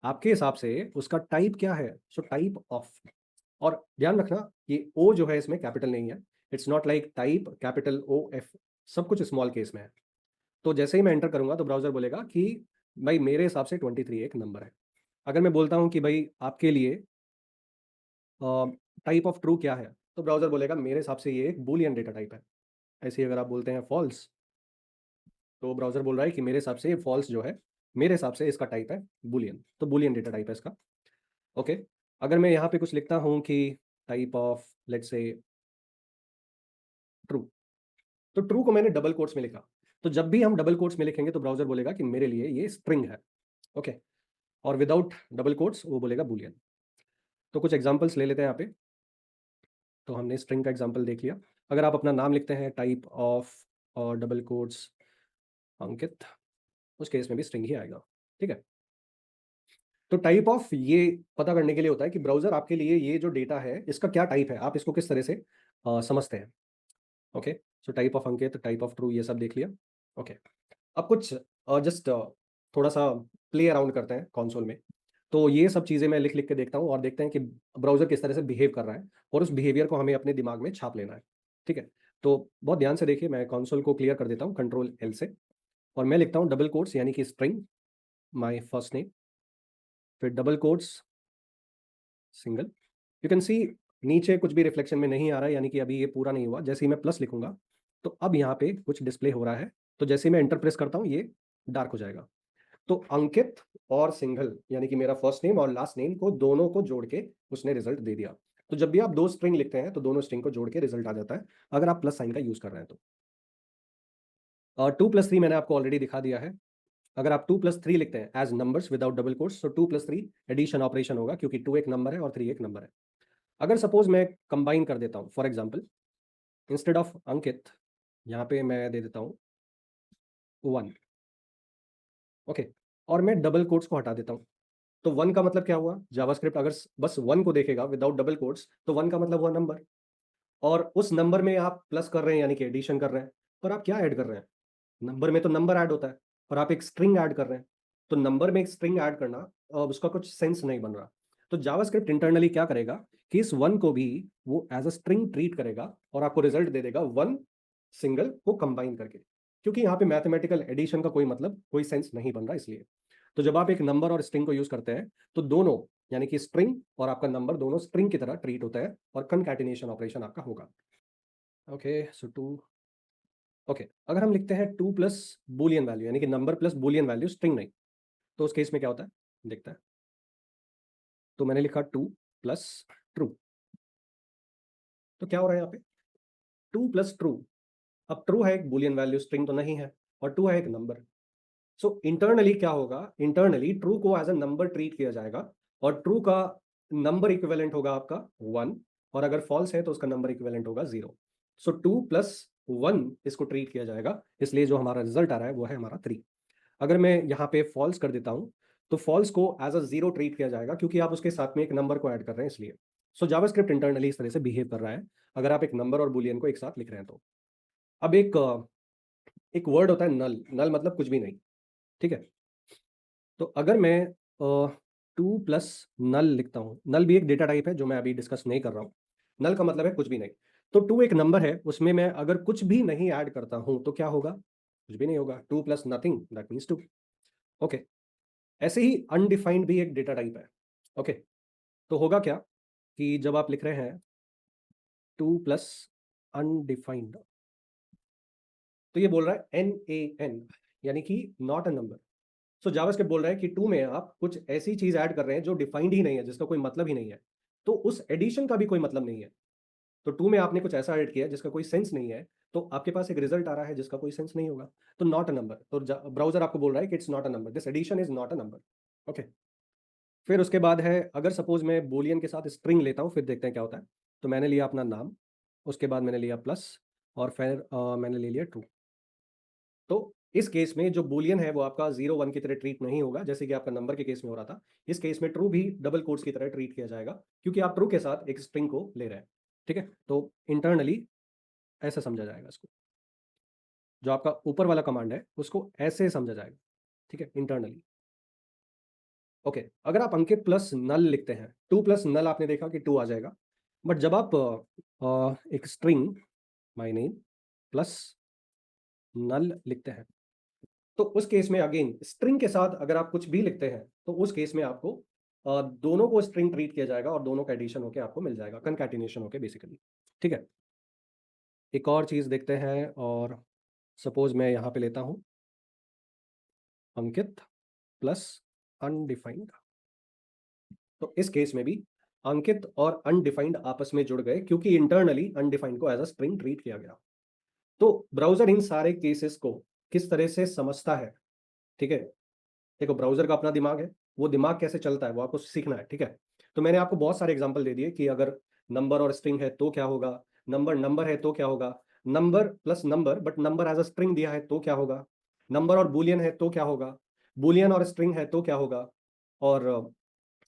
आपके हिसाब से उसका टाइप क्या है। सो टाइप ऑफ, और ध्यान रखना ये ओ जो है इसमें कैपिटल नहीं है, it's not like type capital O F, सब कुछ स्मॉल केस में है। तो जैसे ही मैं एंटर करूंगा तो ब्राउजर बोलेगा कि भाई मेरे हिसाब से 23 एक नंबर है। अगर मैं बोलता हूँ कि भाई आपके लिए टाइप ऑफ ट्रू क्या है, तो ब्राउजर बोलेगा मेरे हिसाब से ये एक बुलियन डेटा टाइप है। ऐसे ही अगर आप बोलते हैं फॉल्स, तो ब्राउजर बोल रहा है कि मेरे हिसाब से ये फॉल्स जो है, मेरे हिसाब से इसका टाइप है बुलियन, तो बुलियन डेटा टाइप है इसका। ओके, अगर मैं यहाँ पे कुछ लिखता हूँ कि type of let's say true, तो ट्रू को मैंने डबल कोट्स में लिखा, तो जब भी हम डबल कोट्स में लिखेंगे तो ब्राउजर बोलेगा कि मेरे लिए ये स्ट्रिंग है। ओके, और विदाउट डबल कोट्स वो बोलेगा बुलियन। तो कुछ एग्जांपल्स ले लेते हैं यहाँ पे। तो हमने स्ट्रिंग का एग्जांपल देख लिया। अगर आप अपना नाम लिखते हैं टाइप ऑफ और डबल कोट्स अंकित, उस केस में भी स्ट्रिंग ही आएगा। ठीक है, तो टाइप ऑफ ये पता करने के लिए होता है कि ब्राउजर आपके लिए ये जो डेटा है इसका क्या टाइप है, आप इसको किस तरह से समझते हैं। Okay, so type of Ankit, type of true, ये सब देख लिया। ओके, अब कुछ जस्ट थोड़ा सा प्ले अराउंड करते हैं कंसोल में। तो ये सब चीज़ें मैं लिख लिख के देखता हूँ और देखते हैं कि ब्राउजर किस तरह से बिहेव कर रहा है, और उस बिहेवियर को हमें अपने दिमाग में छाप लेना है। ठीक है, तो बहुत ध्यान से देखिए, मैं कंसोल को क्लियर कर देता हूँ कंट्रोल एल से, और मैं लिखता हूँ डबल कोट्स यानी कि स्ट्रिंग माय फर्स्ट नेम, फिर double quotes single. You can see नीचे कुछ भी रिफ्लेक्शन में नहीं आ रहा है, यानी कि अभी ये पूरा नहीं हुआ। जैसे ही मैं प्लस लिखूंगा तो अब यहाँ पे कुछ डिस्प्ले हो रहा है, तो जैसे ही मैं एंटर प्रेस करता हूँ ये डार्क हो जाएगा। तो अंकित और सिंघल यानी कि मेरा फर्स्ट नेम और लास्ट नेम को दोनों को जोड़ के उसने रिजल्ट दे दिया। तो जब भी आप दो स्ट्रिंग लिखते हैं तो दोनों स्ट्रिंग को जोड़ के रिजल्ट आ जाता है, अगर आप प्लस साइन का यूज कर रहे हैं तो। और 2+3 मैंने आपको ऑलरेडी दिखा दिया है। अगर आप 2+3 लिखते हैं as numbers without double quotes, तो 2+3 एडिशन ऑपरेशन होगा, क्योंकि 2 एक नंबर है और 3 एक नंबर है। अगर सपोज मैं कंबाइन कर देता हूँ, फॉर एग्जाम्पल इंस्टेड ऑफ अंकित यहाँ पे मैं दे देता हूँ 1। ओके, और मैं डबल कोट्स को हटा देता हूँ, तो 1 का मतलब क्या हुआ, जावास्क्रिप्ट अगर बस 1 को देखेगा विदाउट डबल कोट्स, तो 1 का मतलब हुआ नंबर, और उस नंबर में आप प्लस कर रहे हैं यानी कि एडिशन कर रहे हैं, पर आप क्या ऐड कर रहे हैं, नंबर में तो नंबर ऐड होता है, पर आप एक स्ट्रिंग ऐड कर रहे हैं। तो नंबर में एक स्ट्रिंग ऐड करना उसका कुछ सेंस नहीं बन रहा। तो जावास्क्रिप्ट इंटरनली क्या करेगा कि इस 1 को भी वो एज अ स्ट्रिंग ट्रीट करेगा और आपको रिजल्ट दे देगा 1 सिंगल को कंबाइन करके, क्योंकि यहाँ पे मैथमेटिकल एडिशन का कोई मतलब कोई सेंस नहीं बन रहा इसलिए। तो जब आप एक नंबर और स्ट्रिंग को यूज करते हैं तो दोनों यानी कि स्ट्रिंग और आपका नंबर दोनों स्ट्रिंग की तरह ट्रीट होता है और कनकैटिनेशन ऑपरेशन आपका होगा। ओके, सो 2। ओके, अगर हम लिखते हैं 2 प्लस बुलियन वैल्यू यानी कि number plus Boolean value string नहीं, तो उस केस में क्या होता है देखते हैं। तो मैंने लिखा 2 प्लस ट्रू, तो क्या हो रहा है यहाँ पे 2 प्लस ट्रू। अब ट्रू है एक बुलियन वैल्यू, स्ट्रिंग तो नहीं है, और 2 है एक नंबर। सो इंटरनली क्या होगा, इंटरनली ट्रू को एज अ नंबर ट्रीट किया जाएगा, और ट्रू का नंबर इक्विवेलेंट होगा आपका 1, और अगर फॉल्स है तो उसका नंबर इक्विवेलेंट होगा 0। सो 2+1 इसको ट्रीट किया जाएगा, इसलिए जो हमारा रिजल्ट आ रहा है वो है हमारा 3। अगर मैं यहाँ पे फॉल्स कर देता हूँ तो फॉल्स को एज अ 0 ट्रीट किया जाएगा, क्योंकि आप उसके साथ में एक नंबर को ऐड कर रहे हैं इसलिए। सो जावास्क्रिप्ट इंटरनली इस तरह से बिहेव कर रहा है अगर आप एक नंबर और बुलियन को एक साथ लिख रहे हैं तो। अब एक वर्ड होता है नल, नल मतलब कुछ भी नहीं। ठीक है, तो अगर मैं 2+ नल लिखता हूँ, नल भी एक डेटा टाइप है जो मैं अभी डिस्कस नहीं कर रहा हूँ। नल का मतलब है कुछ भी नहीं। तो 2 एक नंबर है, उसमें मैं अगर कुछ भी नहीं ऐड करता हूँ तो क्या होगा, कुछ भी नहीं होगा। 2+ नथिंग दैट मीन्स 2। ओके, ऐसे ही अनडिफाइंड भी एक डेटा टाइप है। ओके, तो होगा क्या कि जब आप लिख रहे हैं 2+ अनडिफाइंड, तो ये बोल रहा है NaN यानी कि not a number. So JavaScript बोल रहा है कि 2 में आप कुछ ऐसी चीज ऐड कर रहे हैं जो डिफाइंड ही नहीं है, जिसका कोई मतलब ही नहीं है, तो उस एडिशन का भी कोई मतलब नहीं है। तो 2 में आपने कुछ ऐसा ऐड किया जिसका कोई सेंस नहीं है, तो आपके पास एक रिजल्ट आ रहा है जिसका कोई सेंस नहीं होगा, तो नॉट अ नंबर। तो ब्राउजर आपको बोल रहा है कि it's not a number, this addition is not a number. Okay, फिर उसके बाद है, अगर सपोज मैं बोलियन के साथ स्ट्रिंग लेता हूँ, फिर देखते हैं क्या होता है। तो मैंने लिया अपना नाम, उसके बाद मैंने लिया प्लस, और फिर मैंने ले लिया ट्रू। तो इस केस में जो बूलियन है वो आपका 0 1 की तरह ट्रीट नहीं होगा, जैसे कि आपका नंबर के केस में हो रहा था। इस केस में ट्रू भी डबल कोट्स की तरह ट्रीट किया जाएगा, क्योंकि आप ट्रू के साथ एक स्ट्रिंग को ले रहे हैं। ठीक है, तो इंटरनली ऐसा समझा जाएगा इसको। जो आपका ऊपर वाला कमांड है उसको ऐसे समझा जाएगा, ठीक है, इंटरनली। ओके, अगर आप अंकित प्लस नल लिखते हैं, 2 प्लस नल आपने देखा कि 2 आ जाएगा। बट जब आप एक स्ट्रिंग माय नेम प्लस नल लिखते हैं, तो उस केस में अगेन स्ट्रिंग के साथ अगर आप कुछ भी लिखते हैं तो उस केस में आपको दोनों को स्ट्रिंग ट्रीट किया जाएगा और दोनों का एडिशन होकर आपको मिल जाएगा, कंकैटिनेशन होके बेसिकली। ठीक है, एक और चीज देखते हैं, और सपोज मैं यहाँ पे लेता हूँ अंकित प्लस अनडिफाइंड। तो इस केस में भी अंकित और अनडिफाइंड आपस में जुड़ गए, क्योंकि इंटरनली अनडिफाइंड को एज अ स्ट्रिंग ट्रीट किया गया। तो ब्राउजर इन सारे केसेस को किस तरह से समझता है, ठीक है, देखो ब्राउजर का अपना दिमाग है, वो दिमाग कैसे चलता है वो आपको सीखना है। ठीक है, तो मैंने आपको बहुत सारे एग्जांपल दे दिए कि अगर नंबर और स्ट्रिंग है तो क्या होगा, नंबर नंबर है तो क्या होगा, number plus number but number as a string दिया है तो क्या होगा, नंबर और बूलियन है तो क्या होगा, बूलियन और स्ट्रिंग है तो क्या होगा, और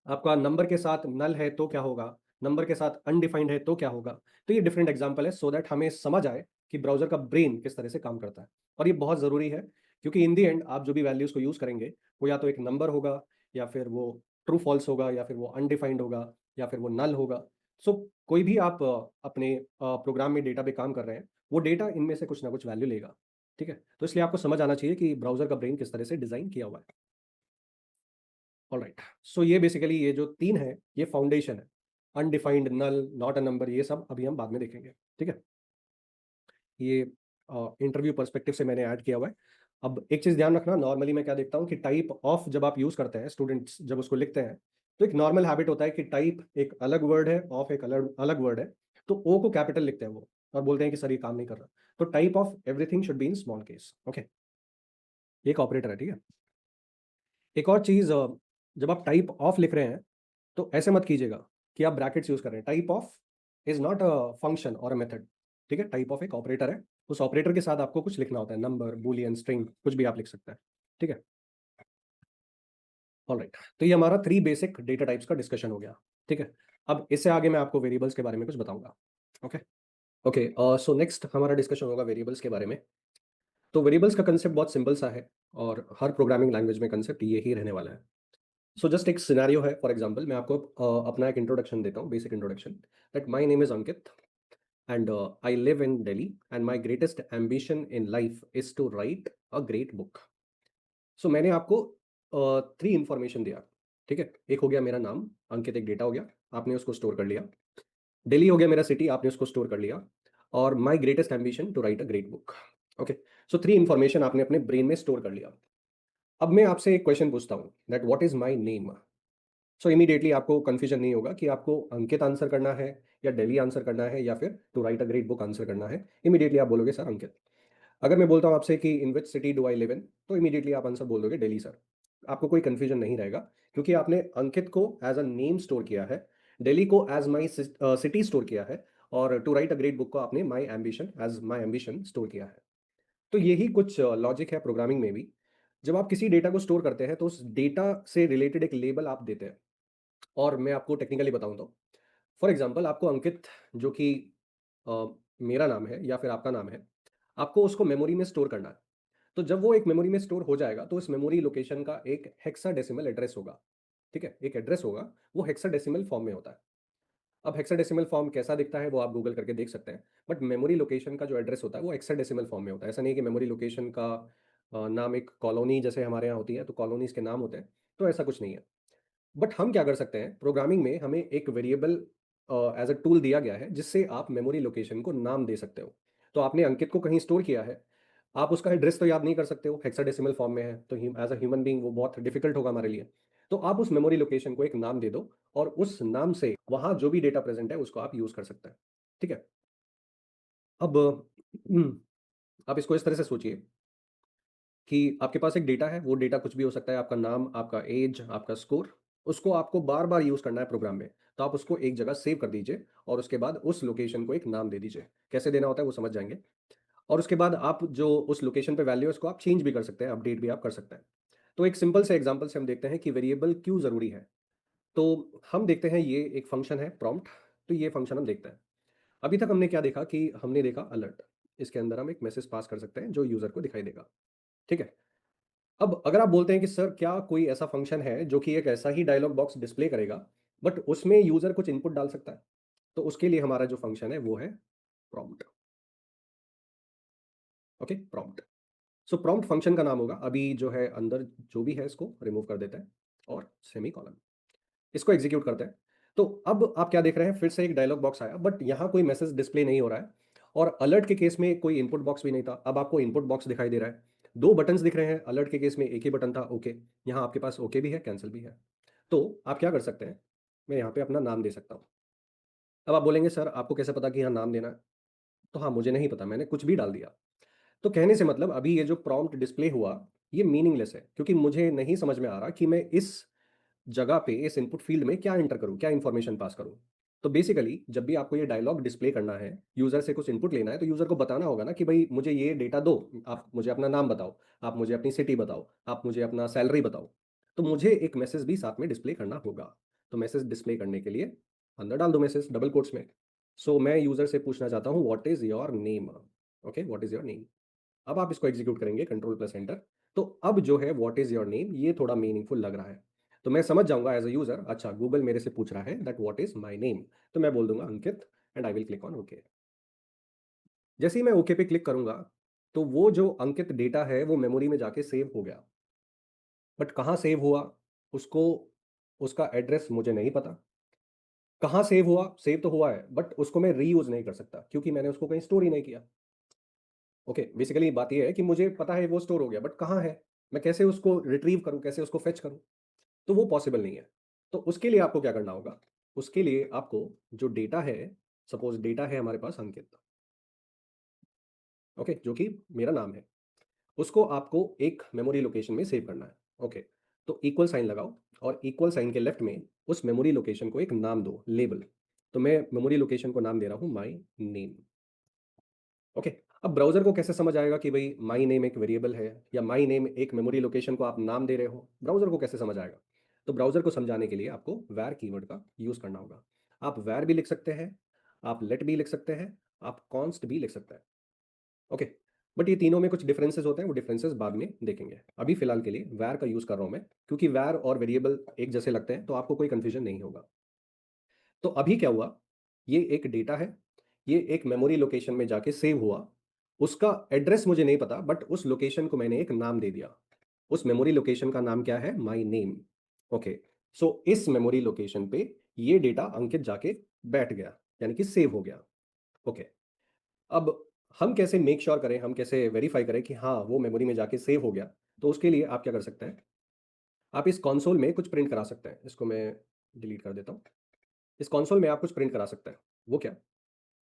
आपका नंबर के साथ नल है तो क्या होगा, नंबर के साथ अनडिफाइंड है तो क्या होगा। तो ये डिफरेंट एग्जांपल है, सो दैट हमें समझ आए कि ब्राउजर का ब्रेन किस तरह से काम करता है। और ये बहुत ज़रूरी है, क्योंकि इन दी एंड आप जो भी वैल्यूज़ को यूज़ करेंगे वो या तो एक नंबर होगा, या फिर वो ट्रू फॉल्स होगा, या फिर वो अनडिफाइंड होगा, या फिर वो नल होगा। सो कोई भी आप अपने प्रोग्राम में डेटा पे काम कर रहे हैं, वो डेटा इनमें से कुछ ना कुछ वैल्यू लेगा। ठीक है, तो इसलिए आपको समझ आना चाहिए कि ब्राउजर का ब्रेन किस तरह से डिज़ाइन किया हुआ है। ऑलराइट, सो ये बेसिकली ये जो तीन है ये फाउंडेशन है, undefined, null, not a number, ये सब अभी हम बाद में देखेंगे। ठीक है, ये इंटरव्यू पर्सपेक्टिव से मैंने ऐड किया हुआ है। अब एक चीज़ ध्यान रखना, नॉर्मली मैं क्या देखता हूँ कि टाइप ऑफ जब आप यूज़ करते हैं, स्टूडेंट्स जब उसको लिखते हैं, तो एक नॉर्मल हैबिट होता है कि टाइप एक अलग वर्ड है, ऑफ एक अलग अलग वर्ड है। तो ओ को कैपिटल लिखते हैं वो, और बोलते हैं कि सर ये काम नहीं कर रहा। तो type of everything should be in small case. Okay, एक ऑपरेटर है। ठीक है, एक और चीज़, जब आप टाइप ऑफ लिख रहे हैं तो ऐसे मत कीजिएगा कि आप ब्रैकेट्स यूज कर रहे हैं। Type of is not a function और अ मेथड। ठीक है, टाइप ऑफ एक ऑपरेटर है, उस ऑपरेटर के साथ आपको कुछ लिखना होता है, नंबर, बूलियन, स्ट्रिंग, कुछ भी आप लिख सकते हैं। ठीक है, ऑलराइट, तो ये हमारा 3 बेसिक डेटा टाइप्स का डिस्कशन हो गया। ठीक है, अब इससे आगे मैं आपको वेरिएबल्स के बारे में कुछ बताऊंगा। ओके ओके, सो नेक्स्ट हमारा डिस्कशन होगा वेरिएबल्स के बारे में। तो वेरिएबल्स का कंसेप्ट बहुत सिंपल सा है, और हर प्रोग्रामिंग लैंग्वेज में कंसेप्ट ये ही रहने वाला है। सो जस्ट एक सिनेरियो है, फॉर एग्जांपल मैं आपको अपना एक इंट्रोडक्शन देता हूँ, basic introduction, that my name is Ankit and I live in Delhi and my greatest ambition in life is to write a great book. So मैंने आपको 3 इंफॉर्मेशन दिया। ठीक है, एक हो गया मेरा नाम अंकित, एक डेटा हो गया, आपने उसको स्टोर कर लिया। दिल्ली हो गया मेरा सिटी, आपने उसको स्टोर कर लिया। और my greatest ambition to write a great book. Okay, so 3 information आपने अपने ब्रेन में स्टोर कर लिया। अब मैं आपसे एक क्वेश्चन पूछता हूँ that what is my name. So immediately आपको कंफ्यूजन नहीं होगा कि आपको अंकित आंसर करना है, या दिल्ली आंसर करना है, या फिर to write a great book answer करना है। इमीडिएटली आप बोलोगे सर अंकित। अगर मैं बोलता हूँ आपसे कि in which city do I live in, तो इमीडिएटली आप आंसर बोल दोगे दिल्ली सर। आपको कोई कंफ्यूजन नहीं रहेगा, क्योंकि आपने अंकित को एज अ नेम स्टोर किया है, दिल्ली को एज माई सिटी स्टोर किया है, और to write a great book को आपने my ambition as my ambition store किया है। तो यही कुछ लॉजिक है प्रोग्रामिंग में भी। जब आप किसी डेटा को स्टोर करते हैं तो उस डेटा से रिलेटेड एक लेबल आप देते हैं। और मैं आपको टेक्निकली बताऊं तो फॉर एग्जांपल आपको अंकित, जो कि अ, मेरा नाम है या फिर आपका नाम है, आपको उसको मेमोरी में स्टोर करना है। तो जब वो एक मेमोरी में स्टोर हो जाएगा तो इस मेमोरी लोकेशन का एक हेक्साडेसिमल एड्रेस होगा। ठीक है, एक एड्रेस होगा, वो हेक्साडेसिमल फॉर्म में होता है। अब हेक्साडेसिमल फॉर्म कैसा दिखता है वो आप गूगल करके देख सकते हैं, बट मेमोरी लोकेशन का जो एड्रेस होता है वो हेक्साडेसिमल फॉर्म में होता है। ऐसा नहीं है कि मेमोरी लोकेशन का नाम एक कॉलोनी जैसे हमारे यहाँ होती है तो कॉलोनीज के नाम होते हैं, तो ऐसा कुछ नहीं है। बट हम क्या कर सकते हैं, प्रोग्रामिंग में हमें एक वेरिएबल एज अ टूल दिया गया है जिससे आप मेमोरी लोकेशन को नाम दे सकते हो। तो आपने अंकित को कहीं स्टोर किया है, आप उसका एड्रेस तो याद नहीं कर सकते हो, हेक्साडेसिमल फॉर्म में है, तो एज अ ह्यूमन बीइंग वो बहुत डिफिकल्ट होगा हमारे लिए। तो आप उस मेमोरी लोकेशन को एक नाम दे दो, और उस नाम से वहां जो भी डेटा प्रेजेंट है उसको आप यूज कर सकते हैं। ठीक है, अब आप इसको इस तरह से सोचिए कि आपके पास एक डेटा है, वो डेटा कुछ भी हो सकता है, आपका नाम, आपका एज, आपका स्कोर। उसको आपको बार बार यूज करना है प्रोग्राम में, तो आप उसको एक जगह सेव कर दीजिए, और उसके बाद उस लोकेशन को एक नाम दे दीजिए। कैसे देना होता है वो समझ जाएंगे। और उसके बाद आप जो उस लोकेशन पे वैल्यू है उसको आप चेंज भी कर सकते हैं, अपडेट भी आप कर सकते हैं। तो एक सिंपल से एग्जांपल से हम देखते हैं कि वेरिएबल क्यों ज़रूरी है। तो हम देखते हैं ये एक फंक्शन है प्रॉम्प्ट, तो ये फंक्शन हम देखते हैं। अभी तक हमने क्या देखा कि हमने देखा अलर्ट, इसके अंदर हम एक मैसेज पास कर सकते हैं जो यूज़र को दिखाई देगा, ठीक है? अब अगर आप बोलते हैं कि सर क्या कोई ऐसा फंक्शन है जो कि एक ऐसा ही डायलॉग बॉक्स डिस्प्ले करेगा, बट उसमें यूज़र कुछ इनपुट डाल सकता है? तो उसके लिए हमारा जो फंक्शन है वो है प्रॉम्प्ट, ओके? प्रॉम्प्ट। सो प्रॉम्प्ट फंक्शन का नाम होगा, अभी जो है अंदर जो भी है इसको रिमूव कर देते हैं और सेमीकोलन, इसको एग्जीक्यूट करते हैं। तो अब आप क्या देख रहे हैं, फिर से एक डायलॉग बॉक्स आया, बट यहाँ कोई मैसेज डिस्प्ले नहीं हो रहा है और अलर्ट के केस में कोई इनपुट बॉक्स भी नहीं था। अब आपको इनपुट बॉक्स दिखाई दे रहा है, दो बटन्स दिख रहे हैं। अलर्ट के केस में एक ही बटन था, ओके। यहाँ आपके पास ओके भी है, कैंसिल भी है। तो आप क्या कर सकते हैं, मैं यहाँ पे अपना नाम दे सकता हूँ। अब आप बोलेंगे सर आपको कैसे पता कि यहाँ नाम देना है? तो हाँ, मुझे नहीं पता, मैंने कुछ भी डाल दिया। तो कहने से मतलब अभी ये जो प्रॉम्प्ट डिस्प्ले हुआ, ये मीनिंगलेस है, क्योंकि मुझे नहीं समझ में आ रहा कि मैं इस जगह पे इस इनपुट फील्ड में क्या एंटर करूँ, क्या इंफॉर्मेशन पास करूँ। तो बेसिकली जब भी आपको ये डायलॉग डिस्प्ले करना है, यूज़र से कुछ इनपुट लेना है, तो यूज़र को बताना होगा ना कि भाई मुझे ये डेटा दो, आप मुझे अपना नाम बताओ, आप मुझे अपनी सिटी बताओ, आप मुझे अपना सैलरी बताओ। तो मुझे एक मैसेज भी साथ में डिस्प्ले करना होगा। तो मैसेज डिस्प्ले करने के लिए अंदर डाल दो मैसेज डबल कोट्स में। सो मैं यूज़र से पूछना चाहता हूँ what is your name? Okay, what is your name? अब आप इसको एग्जीक्यूट करेंगे कंट्रोल प्लस एंटर। तो अब जो है व्हाट इज योर नेम, ये थोड़ा मीनिंगफुल लग रहा है। तो मैं समझ जाऊंगा एज अ यूजर, अच्छा गूगल मेरे से पूछ रहा है that what is my name. तो मैं बोल दूंगा Ankit and I will click on okay. जैसे ही मैं ओके पे क्लिक करूंगा, तो वो जो अंकित डेटा है वो मेमोरी में जाके सेव हो गया। बट कहाँ सेव हुआ, उसको, उसका एड्रेस मुझे नहीं पता। कहाँ सेव हुआ, सेव तो हुआ है, बट उसको मैं रीयूज नहीं कर सकता क्योंकि मैंने उसको कहीं स्टोर ही नहीं किया। ओके, बेसिकली बात ये है कि मुझे पता है वो स्टोर हो गया, बट कहाँ है, मैं कैसे उसको रिट्रीव करूँ, कैसे उसको फेच करूँ? तो वो पॉसिबल नहीं है। तो उसके लिए आपको क्या करना होगा, उसके लिए आपको जो डेटा है, सपोज डेटा है हमारे पास अंकित, ओके, जो कि मेरा नाम है, उसको आपको एक मेमोरी लोकेशन में सेव करना है, ओके। तो इक्वल साइन लगाओ और इक्वल साइन के लेफ्ट में उस मेमोरी लोकेशन को एक नाम दो, लेबल। तो मैं मेमोरी लोकेशन को नाम दे रहा हूँ माई नेम, ओके। अब ब्राउज़र को कैसे समझ आएगा कि भाई माई नेम एक वेरिएबल है या माई नेम एक मेमोरी लोकेशन को आप नाम दे रहे हो? ब्राउज़र को कैसे समझ आएगा? तो ब्राउज़र को समझाने के लिए आपको वैर कीवर्ड का यूज़ करना होगा। आप वैर भी लिख सकते हैं, आप लेट भी लिख सकते हैं, आप कॉन्स्ट भी लिख सकते हैं, ओके। बट ये तीनों में कुछ डिफरेंसेस होते हैं, वो डिफरेंसेस बाद में देखेंगे। अभी फिलहाल के लिए वैर का यूज़ कर रहा हूँ मैं, क्योंकि वैर और वेरिएबल एक जैसे लगते हैं, तो आपको कोई कन्फ्यूजन नहीं होगा। तो अभी क्या हुआ, ये एक डेटा है, ये एक मेमोरी लोकेशन में जाके सेव हुआ। उसका एड्रेस मुझे नहीं पता, बट उस लोकेशन को मैंने एक नाम दे दिया। उस मेमोरी लोकेशन का नाम क्या है? My name, okay. सो इस मेमोरी लोकेशन पे ये डेटा अंकित जाके बैठ गया, यानी कि सेव हो गया, ओके। अब हम कैसे मेक श्योर करें, हम कैसे वेरीफाई करें कि हाँ वो मेमोरी में जाके सेव हो गया? तो उसके लिए आप क्या कर सकते हैं, आप इस कंसोल में कुछ प्रिंट करा सकते हैं। इसको मैं डिलीट कर देता हूँ। इस कंसोल में आप कुछ प्रिंट करा सकते हैं। वो क्या?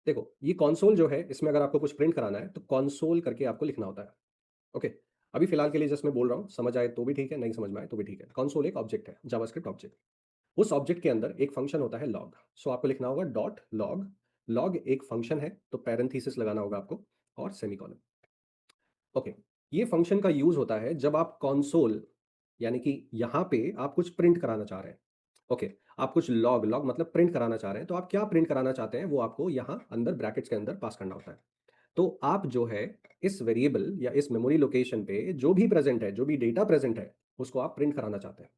देखो, ये कंसोल जो है, इसमें अगर आपको कुछ प्रिंट कराना है तो कंसोल करके आपको लिखना होता है, ओके। अभी फिलहाल के लिए जस्ट मैं बोल रहा हूँ, समझ आए तो भी ठीक है, नहीं समझ में आए तो भी ठीक है। कंसोल एक ऑब्जेक्ट है, जावास्क्रिप्ट ऑब्जेक्ट। उस ऑब्जेक्ट के अंदर एक फंक्शन होता है लॉग। सो आपको लिखना होगा डॉट लॉग। लॉग एक फंक्शन है, तो पैरेंथेसिस लगाना होगा आपको और सेमीकोलन, ओके। ये फंक्शन का यूज होता है जब आप कंसोल, यानी कि यहाँ पे आप कुछ प्रिंट कराना चाह रहे हैं, ओके। आप कुछ लॉग, लॉग मतलब प्रिंट कराना चाह रहे हैं, तो आप क्या प्रिंट कराना चाहते हैं वो आपको यहाँ अंदर ब्रैकेट्स के अंदर पास करना होता है। तो आप जो है इस वेरिएबल या इस मेमोरी लोकेशन पे जो भी प्रेजेंट है, जो भी डेटा प्रेजेंट है, उसको आप प्रिंट कराना चाहते हैं।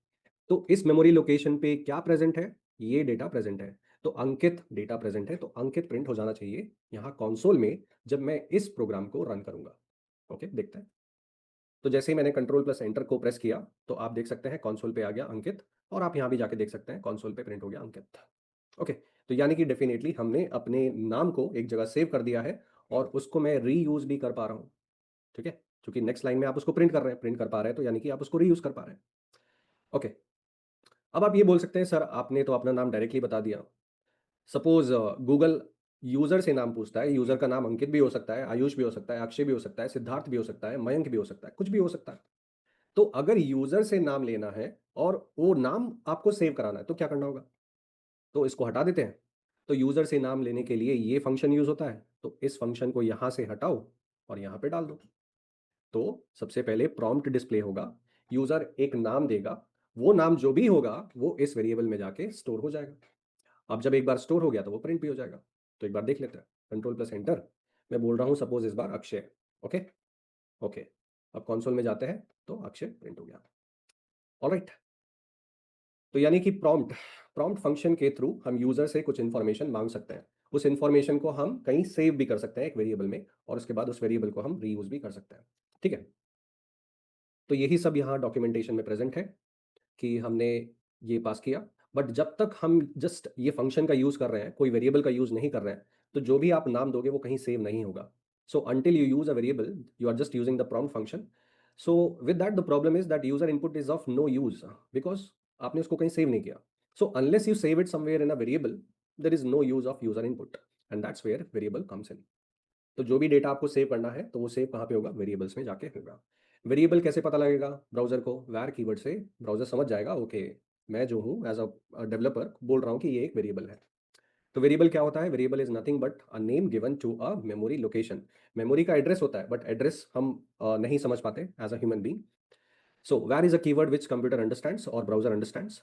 तो इस मेमोरी लोकेशन पे क्या प्रेजेंट है? ये डेटा प्रेजेंट है। तो अंकित डेटा प्रेजेंट है, तो अंकित प्रिंट हो जाना चाहिए यहाँ कंसोल में जब मैं इस प्रोग्राम को रन करूंगा, ओके। देखते हैं। तो जैसे ही मैंने कंट्रोल प्लस एंटर को प्रेस किया, तो आप देख सकते हैं कंसोल पे आ गया अंकित, और आप यहाँ भी जाके देख सकते हैं कंसोल पे प्रिंट हो गया अंकित, ओके। तो यानी कि डेफिनेटली हमने अपने नाम को एक जगह सेव कर दिया है और उसको मैं रीयूज भी कर पा रहा हूँ, ठीक है। क्योंकि नेक्स्ट लाइन में आप उसको प्रिंट कर रहे हैं, प्रिंट कर पा रहे हैं, तो यानी कि आप उसको रीयूज कर पा रहे हैं, ओके। अब आप ये बोल सकते हैं सर आपने तो अपना नाम डायरेक्टली बता दिया। सपोज गूगल यूजर से नाम पूछता है, यूजर का नाम अंकित भी हो सकता है, आयुष भी हो सकता है, अक्षय भी हो सकता है, सिद्धार्थ भी हो सकता है, मयंक भी हो सकता है, कुछ भी हो सकता है। तो अगर यूजर से नाम लेना है और वो नाम आपको सेव कराना है, तो क्या करना होगा? तो इसको हटा देते हैं। तो यूजर से नाम लेने के लिए ये फंक्शन यूज होता है, तो इस फंक्शन को यहां से हटाओ और यहाँ पे डाल दो। तो सबसे पहले प्रॉम्प्ट डिस्प्ले होगा, यूजर एक नाम देगा, वो नाम जो भी होगा वो इस वेरिएबल में जाके स्टोर हो जाएगा। अब जब एक बार स्टोर हो गया तो वो प्रिंट भी हो जाएगा। तो एक बार देख लेते हैं, कंट्रोल प्लस एंटर। मैं बोल रहा हूँ सपोज इस बार अक्षय। ओके। ओके। अब कंसोल में जाते हैं तो अक्षय प्रिंट हो गया। ऑलराइट। तो यानी कि प्रॉम्प्ट प्रॉम्प्ट फंक्शन के थ्रू हम यूजर से कुछ इंफॉर्मेशन मांग सकते हैं। उस इंफॉर्मेशन को हम कहीं सेव भी कर सकते हैं एक वेरिएबल में, और उसके बाद उस वेरिएबल को हम रीयूज भी कर सकते हैं। ठीक है। तो यही सब यहाँ डॉक्यूमेंटेशन में प्रेजेंट है कि हमने ये पास किया। बट जब तक हम जस्ट ये फंक्शन का यूज कर रहे हैं, कोई वेरिएबल का यूज नहीं कर रहे हैं, तो जो भी आप नाम दोगे वो कहीं सेव नहीं होगा। So until you use a variable, you are just using the prompt function. So with that the problem is that user input is of no use, because आपने उसको कहीं सेव नहीं किया। So unless you save it somewhere in a variable, there is no use of user input, and that's where variable comes in. तो जो भी data आपको save करना है तो वो सेव कहाँ पे होगा, वेरिएबल्स में जाके होगा। वेरिएबल कैसे पता लगेगा ब्राउजर को, वैर कीवर्ड से ब्राउजर समझ जाएगा, ओके मैं जो हूँ एज अ डेवलपर बोल रहा हूँ कि ये एक वेरिएबल है। तो वेरिएबल क्या होता है, variable is nothing but a name given to a memory location. Memory का एड्रेस होता है, बट एड्रेस हम नहीं समझ पाते as a human being. So var is a keyword which computer understands और ब्राउजर अंडरस्टैंड्स।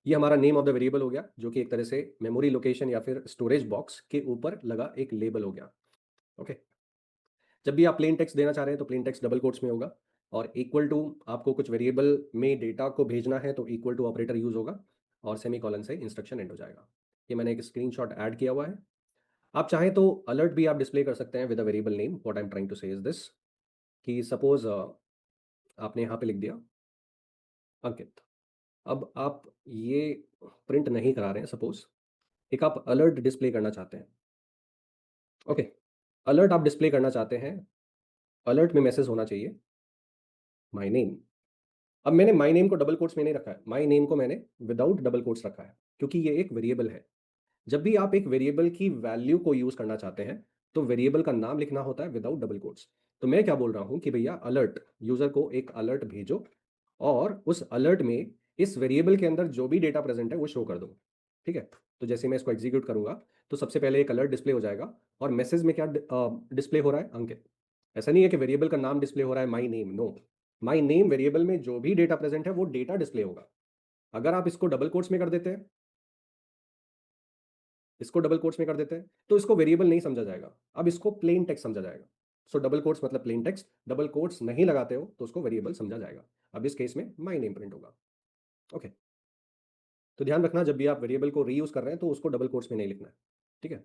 ये हमारा नेम ऑफ द वेरिएबल हो गया, जो कि एक तरह से मेमोरी लोकेशन या फिर स्टोरेज बॉक्स के ऊपर लगा एक लेबल हो गया। ओके। जब भी आप प्लेन टेक्स्ट देना चाह रहे हैं तो प्लेन टेक्स्ट डबल कोट्स में होगा, और इक्वल टू आपको कुछ वेरिएबल में डेटा को भेजना है तो इक्वल टू ऑपरेटर यूज होगा, और सेमी कॉलन से इंस्ट्रक्शन एंड हो जाएगा। ये मैंने एक स्क्रीनशॉट ऐड किया हुआ है। आप चाहें तो अलर्ट भी आप डिस्प्ले कर सकते हैं with a variable name. What I am trying to say is this, कि सपोज आपने यहाँ पे लिख दिया अंकित। अब आप ये प्रिंट नहीं करा रहे हैं सपोज, एक आप अलर्ट डिस्प्ले करना चाहते हैं। ओके। अलर्ट आप डिस्प्ले करना चाहते हैं, अलर्ट में मैसेज होना चाहिए माय नेम। अब मैंने माई नेम को डबल कोट्स में नहीं रखा है, माई नेम को मैंने विदाउट डबल कोट्स रखा है, क्योंकि ये एक वेरिएबल है। जब भी आप एक वेरिएबल की वैल्यू को यूज करना चाहते हैं तो वेरिएबल का नाम लिखना होता है विदाउट डबल कोट्स। तो मैं क्या बोल रहा हूं कि भैया अलर्ट, यूजर को एक अलर्ट भेजो, और उस अलर्ट में इस वेरिएबल के अंदर जो भी डेटा प्रेजेंट है वो शो कर दो। ठीक है। तो जैसे मैं इसको एग्जीक्यूट करूंगा तो सबसे पहले एक अलर्ट डिस्प्ले हो जाएगा, और मैसेज में क्या डिस्प्ले हो रहा है, अंकित। ऐसा नहीं है कि वेरिएबल का नाम डिस्प्ले हो रहा है my name, no. My name variable में जो भी डेटा प्रेजेंट है वो डेटा डिस्प्ले होगा। अगर आप इसको डबल कोट्स में कर देते हैं, इसको डबल कोट्स में कर देते हैं, तो इसको वेरिएबल नहीं समझा जाएगा, अब इसको प्लेन टेक्स्ट समझा जाएगा। सो डबल कोट्स मतलब प्लेन टेक्स्ट, डबल कोट्स नहीं लगाते हो तो उसको वेरिएबल समझा जाएगा। अब इस केस में माई नेम प्रिंट होगा। ओके। तो ध्यान रखना, जब भी आप वेरिएबल को रीयूज कर रहे हैं तो उसको डबल कोट्स में नहीं लिखना है। ठीक है।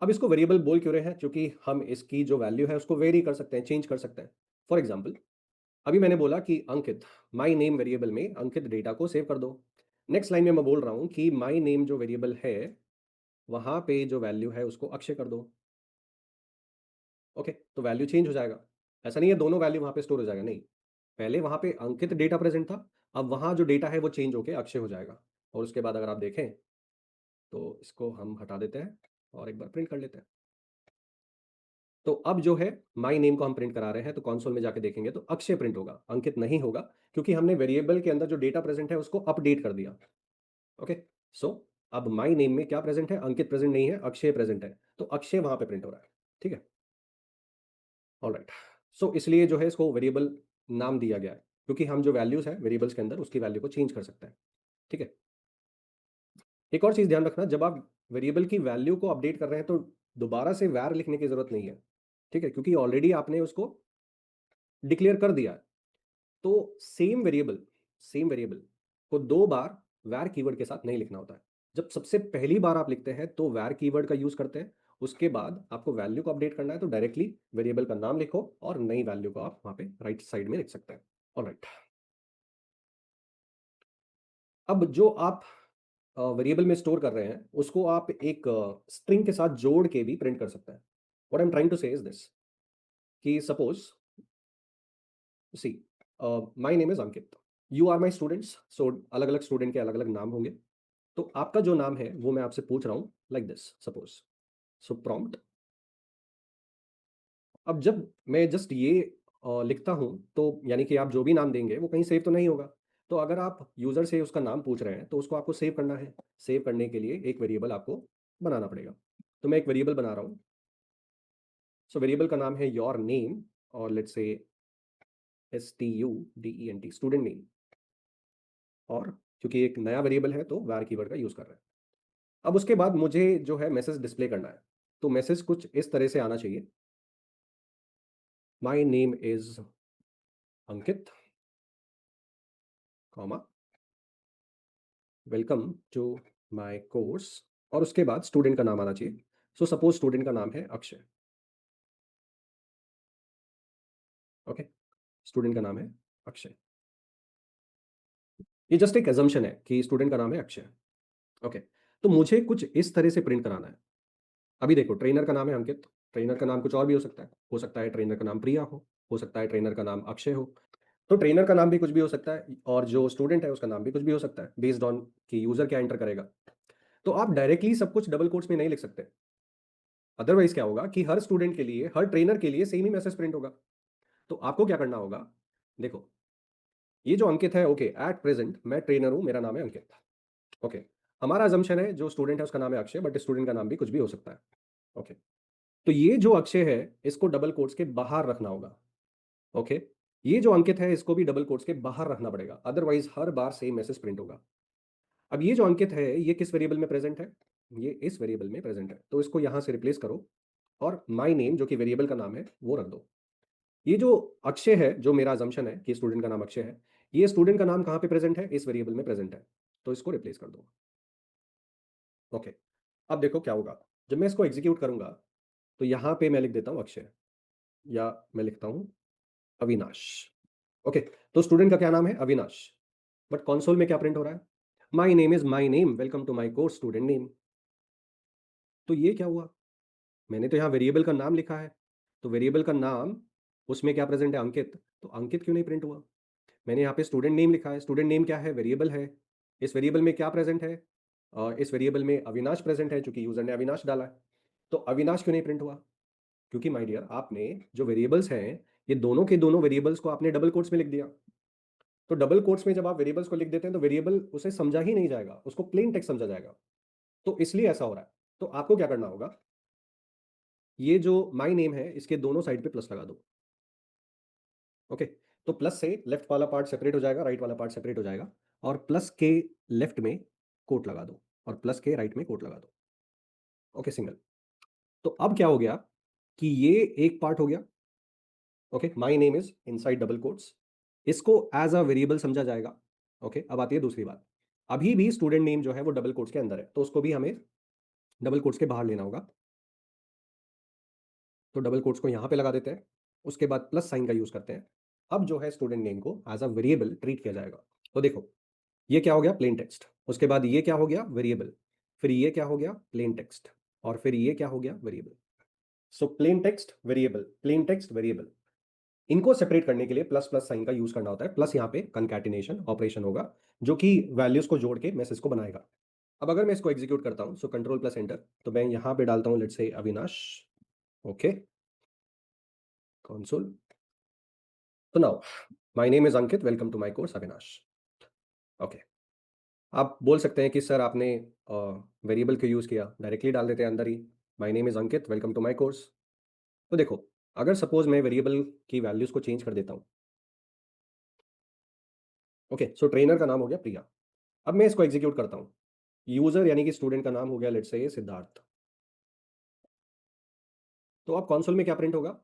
अब इसको वेरिएबल बोल क्यों रहे हैं, क्योंकि हम इसकी जो वैल्यू है उसको वेरी कर सकते हैं, चेंज कर सकते हैं। फॉर एग्जाम्पल, अभी मैंने बोला कि अंकित, माई नेम वेरिएबल में अंकित डेटा को सेव कर दो। नेक्स्ट लाइन में मैं बोल रहा हूं कि माई नेम जो वेरिएबल है वहां पे जो वैल्यू है उसको अक्षय कर दो। ओके। तो वैल्यू चेंज हो जाएगा। ऐसा नहीं है दोनों वैल्यू वहां पे स्टोर हो जाएगा, नहीं। पहले वहां पे अंकित डेटा प्रेजेंट था, अब वहां जो डेटा है वो चेंज होके अक्षय हो जाएगा। और उसके बाद अगर आप देखें तो इसको हम हटा देते हैं और एक बार प्रिंट कर लेते हैं। तो अब जो है माई नेम को हम प्रिंट करा रहे हैं, तो कंसोल में जाके देखेंगे तो अक्षय प्रिंट होगा, अंकित नहीं होगा, क्योंकि हमने वेरिएबल के अंदर जो डेटा प्रेजेंट है उसको अपडेट कर दिया। ओके। सो अब माई नेम में क्या प्रेजेंट है, अंकित प्रेजेंट नहीं है, अक्षय प्रेजेंट है, तो अक्षय वहां पे प्रिंट हो रहा है। ठीक है। ऑलराइट। सो इसलिए जो है इसको वेरिएबल नाम दिया गया है, क्योंकि हम जो वैल्यूज है वेरिएबल्स के अंदर उसकी वैल्यू को चेंज कर सकते हैं। ठीक है। एक और चीज ध्यान रखना, जब आप वेरिएबल की वैल्यू को अपडेट कर रहे हैं तो दोबारा से वैर लिखने की जरूरत नहीं है। ठीक है, क्योंकि ऑलरेडी आपने उसको डिक्लेयर कर दिया है। तो सेम वेरिएबल को दो बार वैर कीवर्ड के साथ नहीं लिखना होता है। जब सबसे पहली बार आप लिखते हैं तो वैर कीवर्ड का यूज करते हैं, उसके बाद आपको वैल्यू को अपडेट करना है तो डायरेक्टली वेरिएबल का नाम लिखो और नई वैल्यू को आप वहां पे राइट साइड में लिख सकते हैं। ऑलराइट। अब जो आप वेरिएबल में स्टोर कर रहे हैं उसको आप एक स्ट्रिंग के साथ जोड़ के भी प्रिंट कर सकते हैं। What I am trying to say is this, कि suppose see my name is Ankit, you are my students, so अलग अलग स्टूडेंट के अलग अलग नाम होंगे। तो आपका जो नाम है वो मैं आपसे पूछ रहा हूँ like this suppose. So prompt, अब जब मैं जस्ट ये लिखता हूँ तो यानी कि आप जो भी नाम देंगे वो कहीं सेव तो नहीं होगा। तो अगर आप यूजर से उसका नाम पूछ रहे हैं तो उसको आपको सेव करना है। सेव करने के लिए एक वेरिएबल आपको बनाना पड़ेगा। तो मैं एक वेरिएबल बना रहा हूँ, सो वेरिएबल का नाम है योर नेम और let's say STUDENT, student name. और क्योंकि एक नया वेरिएबल है तो var कीवर्ड का यूज़ कर रहे हैं। अब उसके बाद मुझे जो है मैसेज डिस्प्ले करना है, तो मैसेज कुछ इस तरह से आना चाहिए, my name is Ankit, comma, welcome to my course, और उसके बाद स्टूडेंट का नाम आना चाहिए। सो सपोज स्टूडेंट का नाम है अक्षय। ओके, स्टूडेंट का नाम है अक्षय। ये जस्ट एक एजम्पशन है कि स्टूडेंट का नाम है अक्षय। ओके, तो मुझे कुछ इस तरह से प्रिंट कराना है। अभी देखो, ट्रेनर का नाम है अंकित, ट्रेनर का नाम कुछ और भी हो सकता है ट्रेनर का नाम प्रिया हो सकता है ट्रेनर का नाम अक्षय हो। तो ट्रेनर का नाम भी कुछ भी हो सकता है और जो स्टूडेंट है उसका नाम भी कुछ भी हो सकता है, बेस्ड ऑन कि यूजर क्या एंटर करेगा। तो आप डायरेक्टली सब कुछ डबल कोट्स में नहीं लिख सकते, अदरवाइज क्या होगा कि हर स्टूडेंट के लिए, हर ट्रेनर के लिए सेम ही मैसेज प्रिंट होगा। तो आपको क्या करना होगा, देखो, ये जो अंकित है, ओके, एट प्रेजेंट मैं ट्रेनर हूं, मेरा नाम है अंकित। ओके, हमारा अजम्पशन है जो स्टूडेंट है उसका नाम है अक्षय, बट स्टूडेंट का नाम भी कुछ भी हो सकता है। ओके, तो ये जो अक्षय है इसको डबल कोट्स के बाहर रखना होगा। ओके, ये जो अंकित है इसको भी डबल कोट्स के बाहर रखना पड़ेगा, अदरवाइज हर बार सेम मैसेज प्रिंट होगा। अब ये जो अंकित है ये किस वेरिएबल में प्रेजेंट है, ये इस वेरिएबल में प्रेजेंट है, तो इसको यहां से रिप्लेस करो और माई नेम जो कि वेरिएबल का नाम है वो रख दो। ये जो अक्षय है, जो मेरा अजम्पशन है कि स्टूडेंट का नाम अक्षय है, ये स्टूडेंट का नाम कहाँ पे प्रेजेंट है, इस वेरिएबल में प्रेजेंट है, तो इसको रिप्लेस कर दो। ओके, अब देखो क्या होगा, जब मैं इसको एग्जीक्यूट करूंगा तो यहाँ पे मैं लिख देता हूँ अक्षय, या मैं लिखता हूँ अविनाश। ओके, तो स्टूडेंट का क्या नाम है, अविनाश, बट कंसोल में क्या प्रिंट हो रहा है, my name is my name, welcome to my course student name. तो ये क्या हुआ, मैंने तो यहाँ वेरिएबल का नाम लिखा है, तो वेरिएबल का नाम, उसमें क्या प्रेजेंट है, अंकित, तो अंकित क्यों नहीं प्रिंट हुआ। मैंने यहाँ पे स्टूडेंट नेम लिखा है, स्टूडेंट नेम क्या है, वेरिएबल है, इस वेरिएबल में क्या प्रेजेंट है, इस वेरिएबल में अविनाश प्रेजेंट है क्योंकि यूजर ने अविनाश डाला है। तो अविनाश क्यों नहीं प्रिंट हुआ, क्योंकि माय डियर आपने जो वेरिएबल्स हैं, ये दोनों के दोनों वेरिएबल्स को आपने डबल कोट्स में लिख दिया। तो डबल कोट्स में जब आप वेरिएबल्स को लिख देते हैं तो वेरिएबल उसे समझा ही नहीं जाएगा, उसको प्लेन टेक्स्ट समझा जाएगा, तो इसलिए ऐसा हो रहा है। तो आपको क्या करना होगा, ये जो माई नेम है इसके दोनों साइड पे प्लस लगा दो। ओके, तो प्लस से लेफ्ट वाला पार्ट सेपरेट हो जाएगा, राइट वाला पार्ट सेपरेट हो जाएगा, और प्लस के लेफ्ट में कोट लगा दो और प्लस के राइट में कोट लगा दो। Okay, single. तो अब क्या हो गया कि ये एक पार्ट हो गया। Okay, my name is inside double quotes, इसको एज अ वेरिएबल समझा जाएगा। ओके, अब आती है दूसरी बात, अभी भी स्टूडेंट नेम जो है वो डबल कोट्स के अंदर है, तो उसको भी हमें डबल कोट्स के बाहर लेना होगा। तो डबल कोट्स को यहाँ पे लगा देते हैं, उसके बाद प्लस साइन का यूज करते हैं। अब जो है स्टूडेंट नेम को एज अ वेरिएबल ट्रीट किया जाएगा। तो देखो, ये क्या हो गया, प्लेन टेक्स्ट, उसके बाद ये क्या हो गया, वेरिएबल, फिर ये क्या हो गया, प्लेन टेक्स्ट, और फिर ये क्या हो गया, variable. So plain text variable, plain text variable, इनको सेपरेट करने के लिए प्लस प्लस साइन का यूज करना होता है, प्लस यहाँ पे कंकैटिनेशन ऑपरेशन होगा जो कि वैल्यूज को जोड़ के मैसेज को बनाएगा। अब अगर मैं इसको एग्जीक्यूट करता हूं, सो कंट्रोल प्लस एंटर, तो मैं यहाँ पे डालता हूँ let's say Avinash. Okay, console, तो now my name is Ankit, welcome to my course Avinash. Okay, आप बोल सकते हैं कि सर आपने वेरिएबल क्यों यूज़ किया, डायरेक्टली डाल देते हैं अंदर ही, my name is Ankit, welcome to my course. तो देखो, अगर सपोज मैं वेरिएबल की वैल्यूज़ को चेंज कर देता हूँ। ओके, सो ट्रेनर का नाम हो गया प्रिया, अब मैं इसको एग्जीक्यूट करता हूँ, यूज़र यानी कि स्टूडेंट का नाम हो गया लेट्स से सिद्धार्थ। तो अब कंसोल में क्या प्रिंट होगा,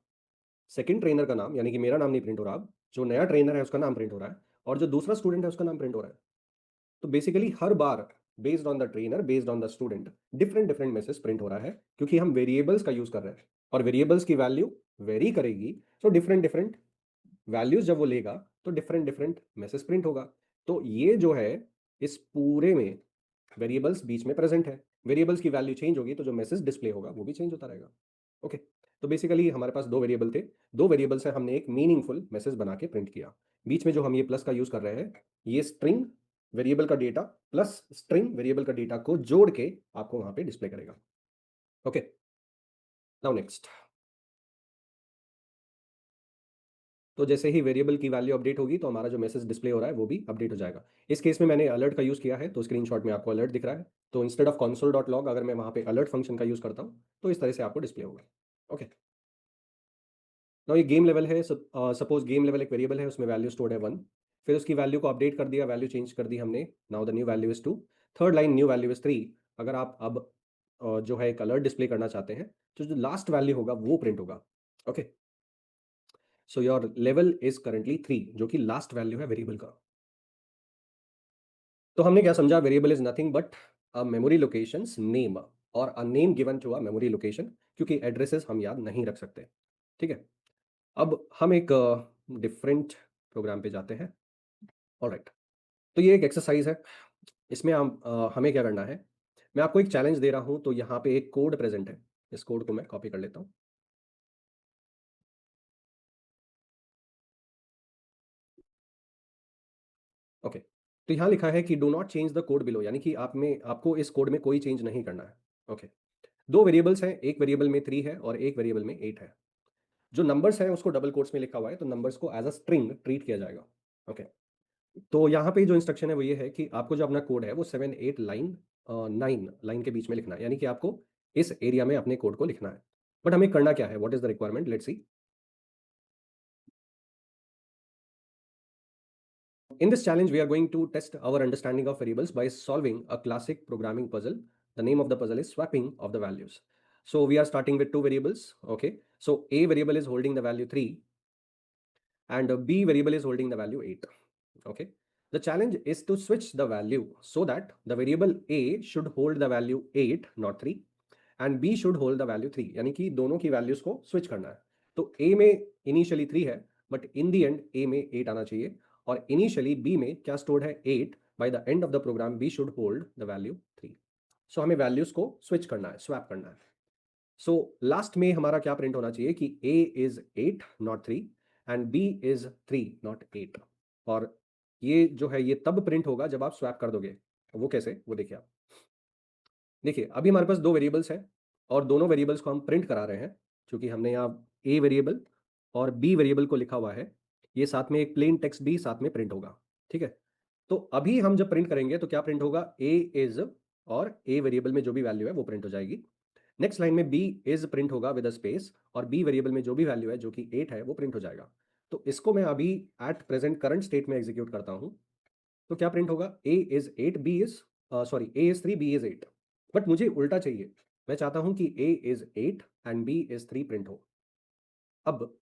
सेकंड ट्रेनर का नाम, यानी कि मेरा नाम नहीं प्रिंट हो रहा, अब जो नया ट्रेनर है उसका नाम प्रिंट हो रहा है, और जो दूसरा स्टूडेंट है उसका नाम प्रिंट हो रहा है। तो basically her bar based on the trainer, based on the student, different different message print हो रहा है, क्योंकि हम वेरिएबल्स का यूज कर रहे हैं और वेरिएबल्स की वैल्यू वेरी करेगी। तो डिफरेंट डिफरेंट वैल्यूज जब वो लेगा तो डिफरेंट डिफरेंट मैसेज प्रिंट होगा। तो ये जो है, इस पूरे में वेरिएबल्स बीच में प्रेजेंट है, वेरिएबल्स की वैल्यू चेंज होगी तो जो मैसेज डिस्प्ले होगा वो भी चेंज होता रहेगा। ओके, तो बेसिकली हमारे पास दो वेरिएबल थे, दो वेरिएबल से हमने एक मीनिंगफुल मैसेज बना के प्रिंट किया। बीच में जो हम ये प्लस का यूज कर रहे हैं, ये स्ट्रिंग वेरिएबल का डेटा प्लस स्ट्रिंग वेरिएबल का डेटा को जोड़ के आपको वहां पे डिस्प्ले करेगा। ओके, नाउ नेक्स्ट, तो जैसे ही वेरिएबल की वैल्यू अपडेट होगी तो हमारा जो मैसेज डिस्प्ले हो रहा है वो भी अपडेट हो जाएगा। इस केस में मैंने अलर्ट का यूज़ किया है, तो स्क्रीनशॉट में आपको अलर्ट दिख रहा है। तो इंस्टेड ऑफ console.log अगर मैं वहाँ पे अलर्ट फंक्शन का यूज़ करता हूँ तो इस तरह से आपको डिस्प्ले होगा। ओके, तो ये गेम लेवल है, सपोज गेम लेवल एक वेरिएबल है, उसमें वैल्यू स्टोर्ड है 1, फिर उसकी वैल्यू को अपडेट कर दिया, वैल्यू चेंज कर दी हमने, now the new value is 2, third line new value is 3। अगर आप अब जो है एक अलर्ट डिस्प्ले करना चाहते हैं तो जो लास्ट वैल्यू होगा वो प्रिंट होगा। Okay, so your level is currently 3, जो कि लास्ट वैल्यू है वेरिएबल का। तो हमने क्या समझा, variable is nothing but a memory locations name और a name given to a memory location, क्योंकि एड्रेसेस हम याद नहीं रख सकते। ठीक है, अब हम एक डिफरेंट प्रोग्राम पे जाते हैं। ऑलराइट, तो ये एक एक्सरसाइज है, इसमें हम हमें क्या करना है, मैं आपको एक चैलेंज दे रहा हूं, तो यहाँ पे एक कोड प्रेजेंट है, इस कोड को मैं कॉपी कर लेता हूँ। ओके, तो यहाँ लिखा है कि do not change the code below, यानी कि आपको इस कोड में कोई चेंज नहीं करना है। ओके, दो वेरिएबल्स हैं, एक वेरिएबल में 3 है और एक वेरिएबल में 8 है। जो नंबर्स हैं उसको डबल कोट्स में लिखा हुआ है, तो नंबर्स को एज अ स्ट्रिंग ट्रीट किया जाएगा। ओके, तो यहाँ पे जो इंस्ट्रक्शन है वो ये है कि आपको जो अपना कोड है वो 7 8 लाइन 9 लाइन के बीच में लिखना है, यानी कि आपको इस एरिया में अपने कोड को लिखना है। बट हमें करना क्या है, what is the requirement, let's see. In this challenge, we are going to test our understanding of variables by solving a classic programming puzzle. The name of the puzzle is swapping of the values. So we are starting with two variables. Okay, so A variable is holding the value 3 and B variable is holding the value 8. Okay, the challenge is to switch the value so that the variable A should hold the value 8 not 3 and B should hold the value 3, यानी कि दोनों की values को switch करना है। तो A में initially 3 है, but in the and A में 8 आना चाहिए, और इनिशियली B में क्या स्टोर्ड है 8, by the end of the program B should hold the value 3। So हमें वैल्यूज को स्विच करना है, स्वैप करना है। सो लास्ट में हमारा क्या प्रिंट होना चाहिए कि A is 8 not 3 and B is 3 not 8। और ये जो है ये तब प्रिंट होगा जब आप स्वैप कर दोगे। वो कैसे, वो देखिए आप। देखिए अभी हमारे पास दो वेरिएबल्स हैं और दोनों वेरिएबल्स को हम प्रिंट करा रहे हैं, क्योंकि हमने यहाँ ए वेरिएबल और बी वेरिएबल को लिखा हुआ है। ये साथ में एक प्लेन टेक्स्ट भी साथ में प्रिंट होगा। ठीक है, तो अभी हम जब प्रिंट करेंगे तो क्या प्रिंट होगा, ए इज, और ए वेरिएबल में जो भी वैल्यू है वो प्रिंट हो जाएगी। नेक्स्ट लाइन में बी इज प्रिंट होगा विद अ स्पेस, और बी वेरिएबल में जो भी वैल्यू है जो कि 8 है वो प्रिंट हो जाएगा। तो इसको मैं अभी एट प्रेजेंट करंट स्टेट में एग्जीक्यूट करता हूँ। तो क्या प्रिंट होगा, A is 8, B is, sorry, A is 3, B is 8। But मुझे उल्टा चाहिए, मैं चाहता हूं कि A is 8 and B is 3 print हो। अब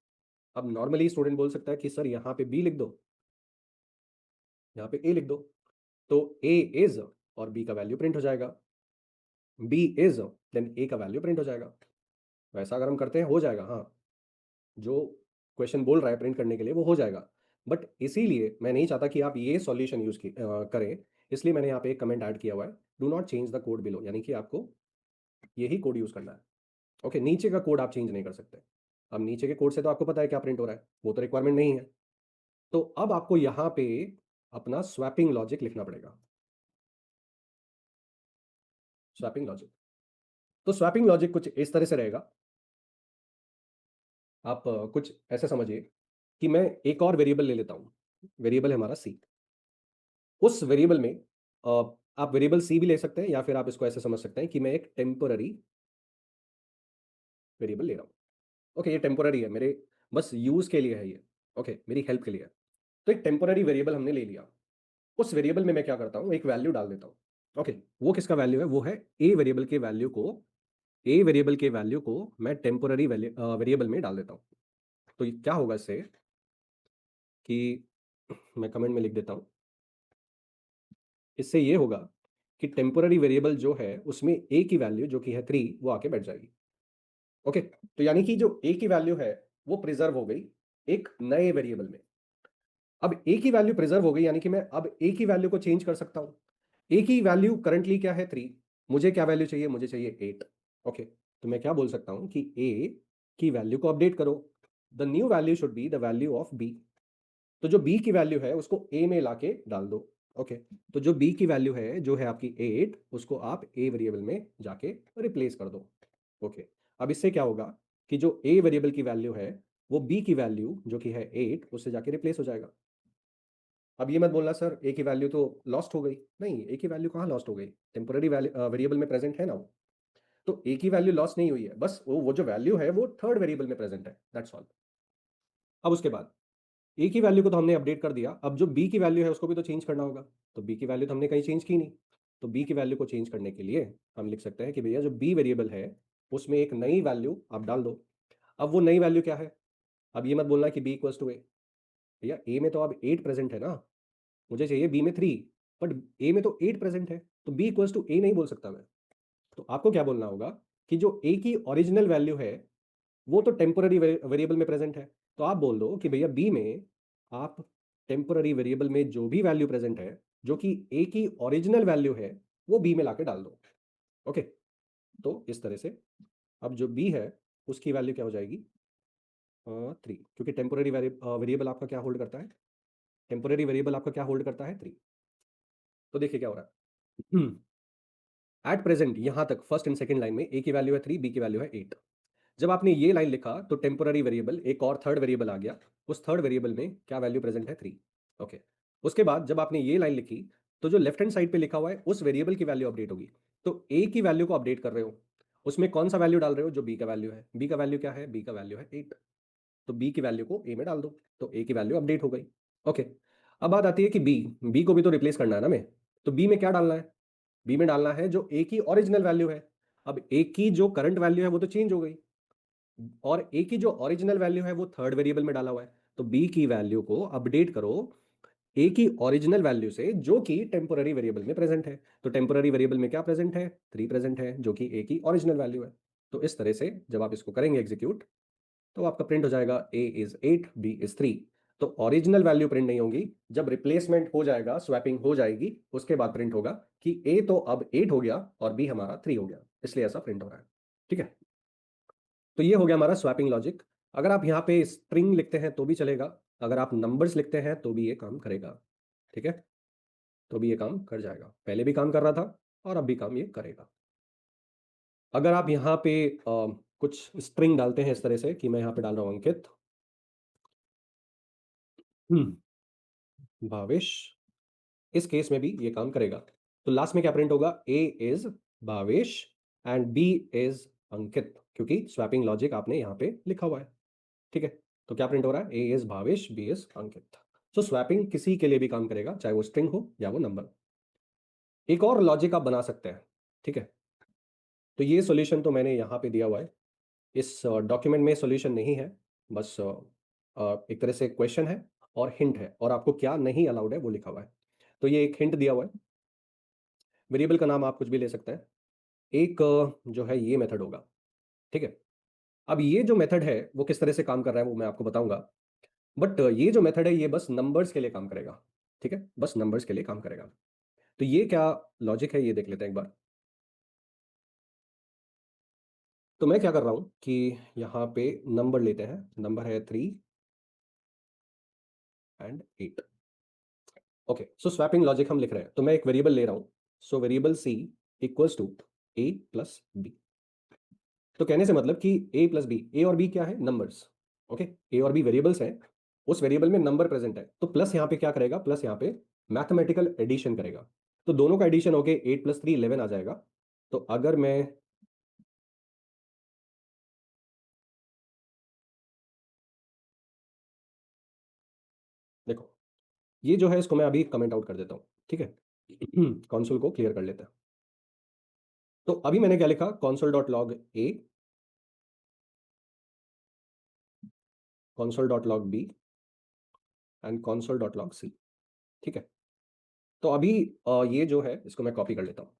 अब नॉर्मली स्टूडेंट बोल सकता है कि सर यहाँ पे बी लिख दो, यहाँ पे ए लिख दो, तो ए इज और बी का वैल्यू प्रिंट हो जाएगा, बी इज देन ए का वैल्यू प्रिंट हो जाएगा। वैसा अगर हम करते हैं हो जाएगा, हाँ, जो क्वेश्चन बोल रहा है प्रिंट करने के लिए वो हो जाएगा। बट इसीलिए मैं नहीं चाहता कि आप ये सॉल्यूशन करें, इसलिए मैंने यहाँ पे एक कमेंट ऐड किया हुआ है, do not change the code below, यानी कि आपको यही कोड यूज करना है। ओके, नीचे का कोड आप चेंज नहीं कर सकते। अब नीचे के कोड से तो आपको पता है क्या प्रिंट हो रहा है, वो तो रिक्वायरमेंट नहीं है। तो अब आपको यहाँ पे अपना स्वैपिंग लॉजिक लिखना पड़ेगा। स्वैपिंग लॉजिक, तो स्वैपिंग लॉजिक कुछ इस तरह से रहेगा। आप कुछ ऐसे समझिए कि मैं एक और वेरिएबल ले लेता हूँ, वेरिएबल है हमारा सी। उस वेरिएबल में आप वेरिएबल सी भी ले सकते हैं, या फिर आप इसको ऐसे समझ सकते हैं कि मैं एक टेम्पररी वेरिएबल ले रहा हूँ। ओके, ये टेम्पररी है, मेरे बस यूज के लिए है ये। ओके, मेरी हेल्प के लिए है। तो एक टेम्पररी वेरिएबल हमने ले लिया, उस वेरिएबल में मैं क्या करता हूँ, एक वैल्यू डाल देता हूँ। ओके, वो किसका वैल्यू है, वो है ए वेरिएबल के वैल्यू को, ए वेरिएबल के वैल्यू को मैं टेम्पररी वेरिएबल में डाल देता हूँ। तो ये क्या होगा इससे कि मैं कमेंट में लिख देता हूँ, इससे ये होगा कि टेम्पररी वेरिएबल जो है उसमें ए की वैल्यू जो कि है 3 वो आके बैठ जाएगी। ओके, तो यानी कि जो ए की वैल्यू है वो प्रिजर्व हो गई एक नए वेरिएबल में। अब ए की वैल्यू प्रिजर्व हो गई, यानी कि मैं अब ए की वैल्यू को चेंज कर सकता हूं। ए की वैल्यू करंटली क्या है 3, मुझे क्या वैल्यू चाहिए, मुझे चाहिए 8। ओके, तो मैं क्या बोल सकता हूं कि ए की वैल्यू को अपडेट करो, the new value should be the value of B. तो जो बी की वैल्यू है उसको ए में लाके डाल दो। ओके, तो जो बी की वैल्यू है जो है आपकी 8, उसको आप ए वेरिएबल में जाके रिप्लेस कर दो। ओके, अब इससे क्या होगा कि जो ए वेरिएबल की वैल्यू है वो बी की वैल्यू जो कि है 8 उससे जाके रिप्लेस हो जाएगा। अब ये मत बोलना सर ए की वैल्यू तो लॉस्ट हो गई, नहीं, ए की वैल्यू कहाँ लॉस्ट हो गई, टेम्पोररी वेरिएबल में प्रेजेंट है ना वो। तो ए की वैल्यू लॉस्ट नहीं हुई है, बस वो जो वैल्यू है वो थर्ड वेरिएबल में प्रेजेंट है, दैट्स ऑल। अब उसके बाद ए की वैल्यू को तो हमने अपडेट कर दिया, अब जो बी की वैल्यू है उसको भी तो चेंज करना होगा। तो बी की वैल्यू तो हमने कहीं चेंज की नहीं, तो बी की वैल्यू को चेंज करने के लिए हम लिख सकते हैं कि भैया जो बी वेरिएबल है उसमें एक नई वैल्यू आप डाल दो। अब वो नई वैल्यू क्या है? अब ये मत बोलना कि बी इक्वल्स टू ए। भैया ए में तो अब 8 प्रेजेंट है ना, मुझे चाहिए बी में 3, बट ए में तो 8 प्रेजेंट है, तो बी इक्वल्स टू ए नहीं बोल सकता मैं। तो आपको क्या बोलना होगा कि जो ए की ओरिजिनल वैल्यू है वो तो टेम्पोररी वेरिएबल में प्रेजेंट है। तो आप बोल दो कि भैया बी में आप टेम्पोररी वेरिएबल में जो भी वैल्यू प्रेजेंट है जो कि ए की ओरिजिनल वैल्यू है वो बी में लाके डाल दो। ओके, तो इस तरह से अब जो बी है उसकी वैल्यू क्या हो जाएगी? 3, क्योंकि टेम्पोररी वेरिएबल आपका क्या होल्ड करता है? टेम्पोररी वेरिएबल आपका क्या होल्ड करता है? 3। तो देखिए क्या हो रहा है। एट प्रेजेंट यहां तक फर्स्ट एंड सेकंड लाइन में ए की वैल्यू है 3, बी की वैल्यू है 8। जब आपने ये लाइन लिखा तो टेम्पोररी वेरिएबल एक और थर्ड वेरिएबल आ गया, उस थर्ड वेरिएबल में क्या वैल्यू प्रेजेंट है? 3। ओके, उसके बाद जब आपने ये लाइन लिखी तो जो लेफ्ट हैंड साइड पे लिखा हुआ है उस वेरिएबल की वैल्यू अपडेट होगी। तो ए की वैल्यू को अपडेट कर रहे हो, उसमें कौन सा वैल्यू डाल रहे हो? जो बी का वैल्यू है। बी का वैल्यू क्या है? बी का वैल्यू है 8। तो बी की वैल्यू को ए में डाल दो, तो ए की वैल्यू अपडेट हो गई। ओके, अब बात आती है कि बी बी को भी तो रिप्लेस करना है ना मैं। तो बी में क्या डालना है? बी में डालना है जो ए की ओरिजिनल वैल्यू है। अब ए की जो करंट वैल्यू है वो तो चेंज हो गई, और ए की जो ओरिजिनल वैल्यू है वो थर्ड वेरिएबल में डाला हुआ है। तो बी की वैल्यू को अपडेट करो ए की ओरिजिनल वैल्यू से जो कि टेम्पोररी वेरिएबल में प्रेजेंट है। तो टेम्पोररी वेरिएबल में क्या प्रेजेंट है? 3 प्रेजेंट है, जो कि ए की ओरिजिनल वैल्यू है। तो इस तरह से जब आप इसको करेंगे एग्जीक्यूट तो आपका प्रिंट हो जाएगा ए इज 8, बी इज 3। तो ओरिजिनल वैल्यू प्रिंट नहीं होगी, जब रिप्लेसमेंट हो जाएगा, स्वैपिंग हो जाएगी, उसके बाद प्रिंट होगा कि ए तो अब 8 हो गया और बी हमारा 3 हो गया, इसलिए ऐसा प्रिंट हो रहा है। ठीक है, तो ये हो गया हमारा स्वैपिंग लॉजिक। अगर आप यहाँ पे स्ट्रिंग लिखते हैं तो भी चलेगा, अगर आप नंबर्स लिखते हैं तो भी ये काम करेगा। ठीक है, तो भी ये काम कर जाएगा, पहले भी काम कर रहा था और अब भी काम ये करेगा। अगर आप यहाँ पे कुछ स्ट्रिंग डालते हैं इस तरह से कि मैं यहाँ पे डाल रहा हूँ अंकित, भावेश, इस केस में भी ये काम करेगा। तो लास्ट में क्या प्रिंट होगा? A is Bhavesh and B is Ankit, क्योंकि स्वैपिंग लॉजिक आपने यहाँ पे लिखा हुआ है। ठीक है, तो क्या प्रिंट हो रहा है? A is Bhavesh, B is Ankit. So swapping किसी के लिए भी काम करेगा, चाहे वो स्ट्रिंग हो या वो नंबर। एक और लॉजिक आप बना सकते हैं। ठीक है, तो ये सॉल्यूशन तो मैंने यहाँ पे दिया हुआ है, इस डॉक्यूमेंट में सॉल्यूशन नहीं है, बस एक तरह से क्वेश्चन है और हिंट है, और आपको क्या नहीं अलाउड है वो लिखा हुआ है। तो ये एक हिंट दिया हुआ है, वेरिएबल का नाम आप कुछ भी ले सकते हैं। एक जो है ये मेथड होगा। ठीक है, अब ये जो मेथड है वो किस तरह से काम कर रहा है वो मैं आपको बताऊंगा, बट ये जो मेथड है ये बस नंबर्स के लिए काम करेगा। ठीक है, बस नंबर्स के लिए काम करेगा। तो ये क्या लॉजिक है ये देख लेते हैं एक बार। तो मैं क्या कर रहा हूं कि यहाँ पे नंबर लेते हैं, नंबर है 3 and 8। Okay, so swapping logic हम लिख रहे हैं, तो मैं एक वेरिएबल ले रहा हूं। So variable C equals to A plus B. तो कहने से मतलब कि ए प्लस बी, ए और बी क्या है? नंबर्स। ओके, ए और बी वेरिएबल्स हैं, उस वेरिएबल में नंबर प्रेजेंट है, तो प्लस यहाँ पे क्या करेगा? प्लस यहाँ पे मैथमेटिकल एडिशन करेगा। तो दोनों का एडिशन होके 8 + 3 11 आ जाएगा। तो अगर मैं देखो, ये जो है इसको मैं अभी कमेंट आउट कर देता हूँ। ठीक है, कॉन्सोल को क्लियर कर लेते हैं। तो अभी मैंने क्या लिखा? Console dot log A, console dot log B and console dot log C. ठीक है, तो अभी ये जो है इसको मैं कॉपी कर लेता हूँ।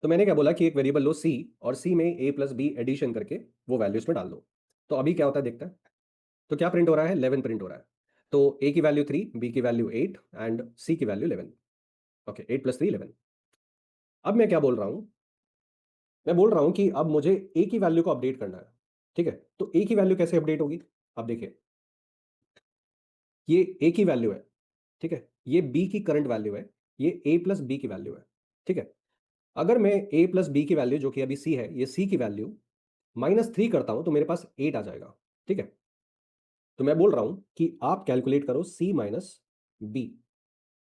तो मैंने क्या बोला कि एक वेरिएबल लो सी, और सी में ए प्लस बी एडिशन करके वो वैल्यूज में डाल दो। तो अभी क्या होता है देखते हैं। तो क्या प्रिंट हो रहा है? 11 प्रिंट हो रहा है। तो ए की वैल्यू 3, बी की वैल्यू 8 एंड सी की वैल्यू 11। ओके, 8 + 3 11। अब मैं क्या बोल रहा हूँ? मैं बोल रहा हूँ कि अब मुझे ए की वैल्यू को अपडेट करना है। ठीक है, तो ए की वैल्यू कैसे अपडेट होगी? अब देखिए, ये ए की वैल्यू है। ठीक है, ये बी की करंट वैल्यू है, ये ए प्लस बी की वैल्यू है। ठीक है, अगर मैं ए प्लस बी की वैल्यू जो कि अभी सी है, ये सी की वैल्यू -3 करता हूं तो मेरे पास 8 आ जाएगा। ठीक है, तो मैं बोल रहा हूं कि आप कैलकुलेट करो सी माइनस बी।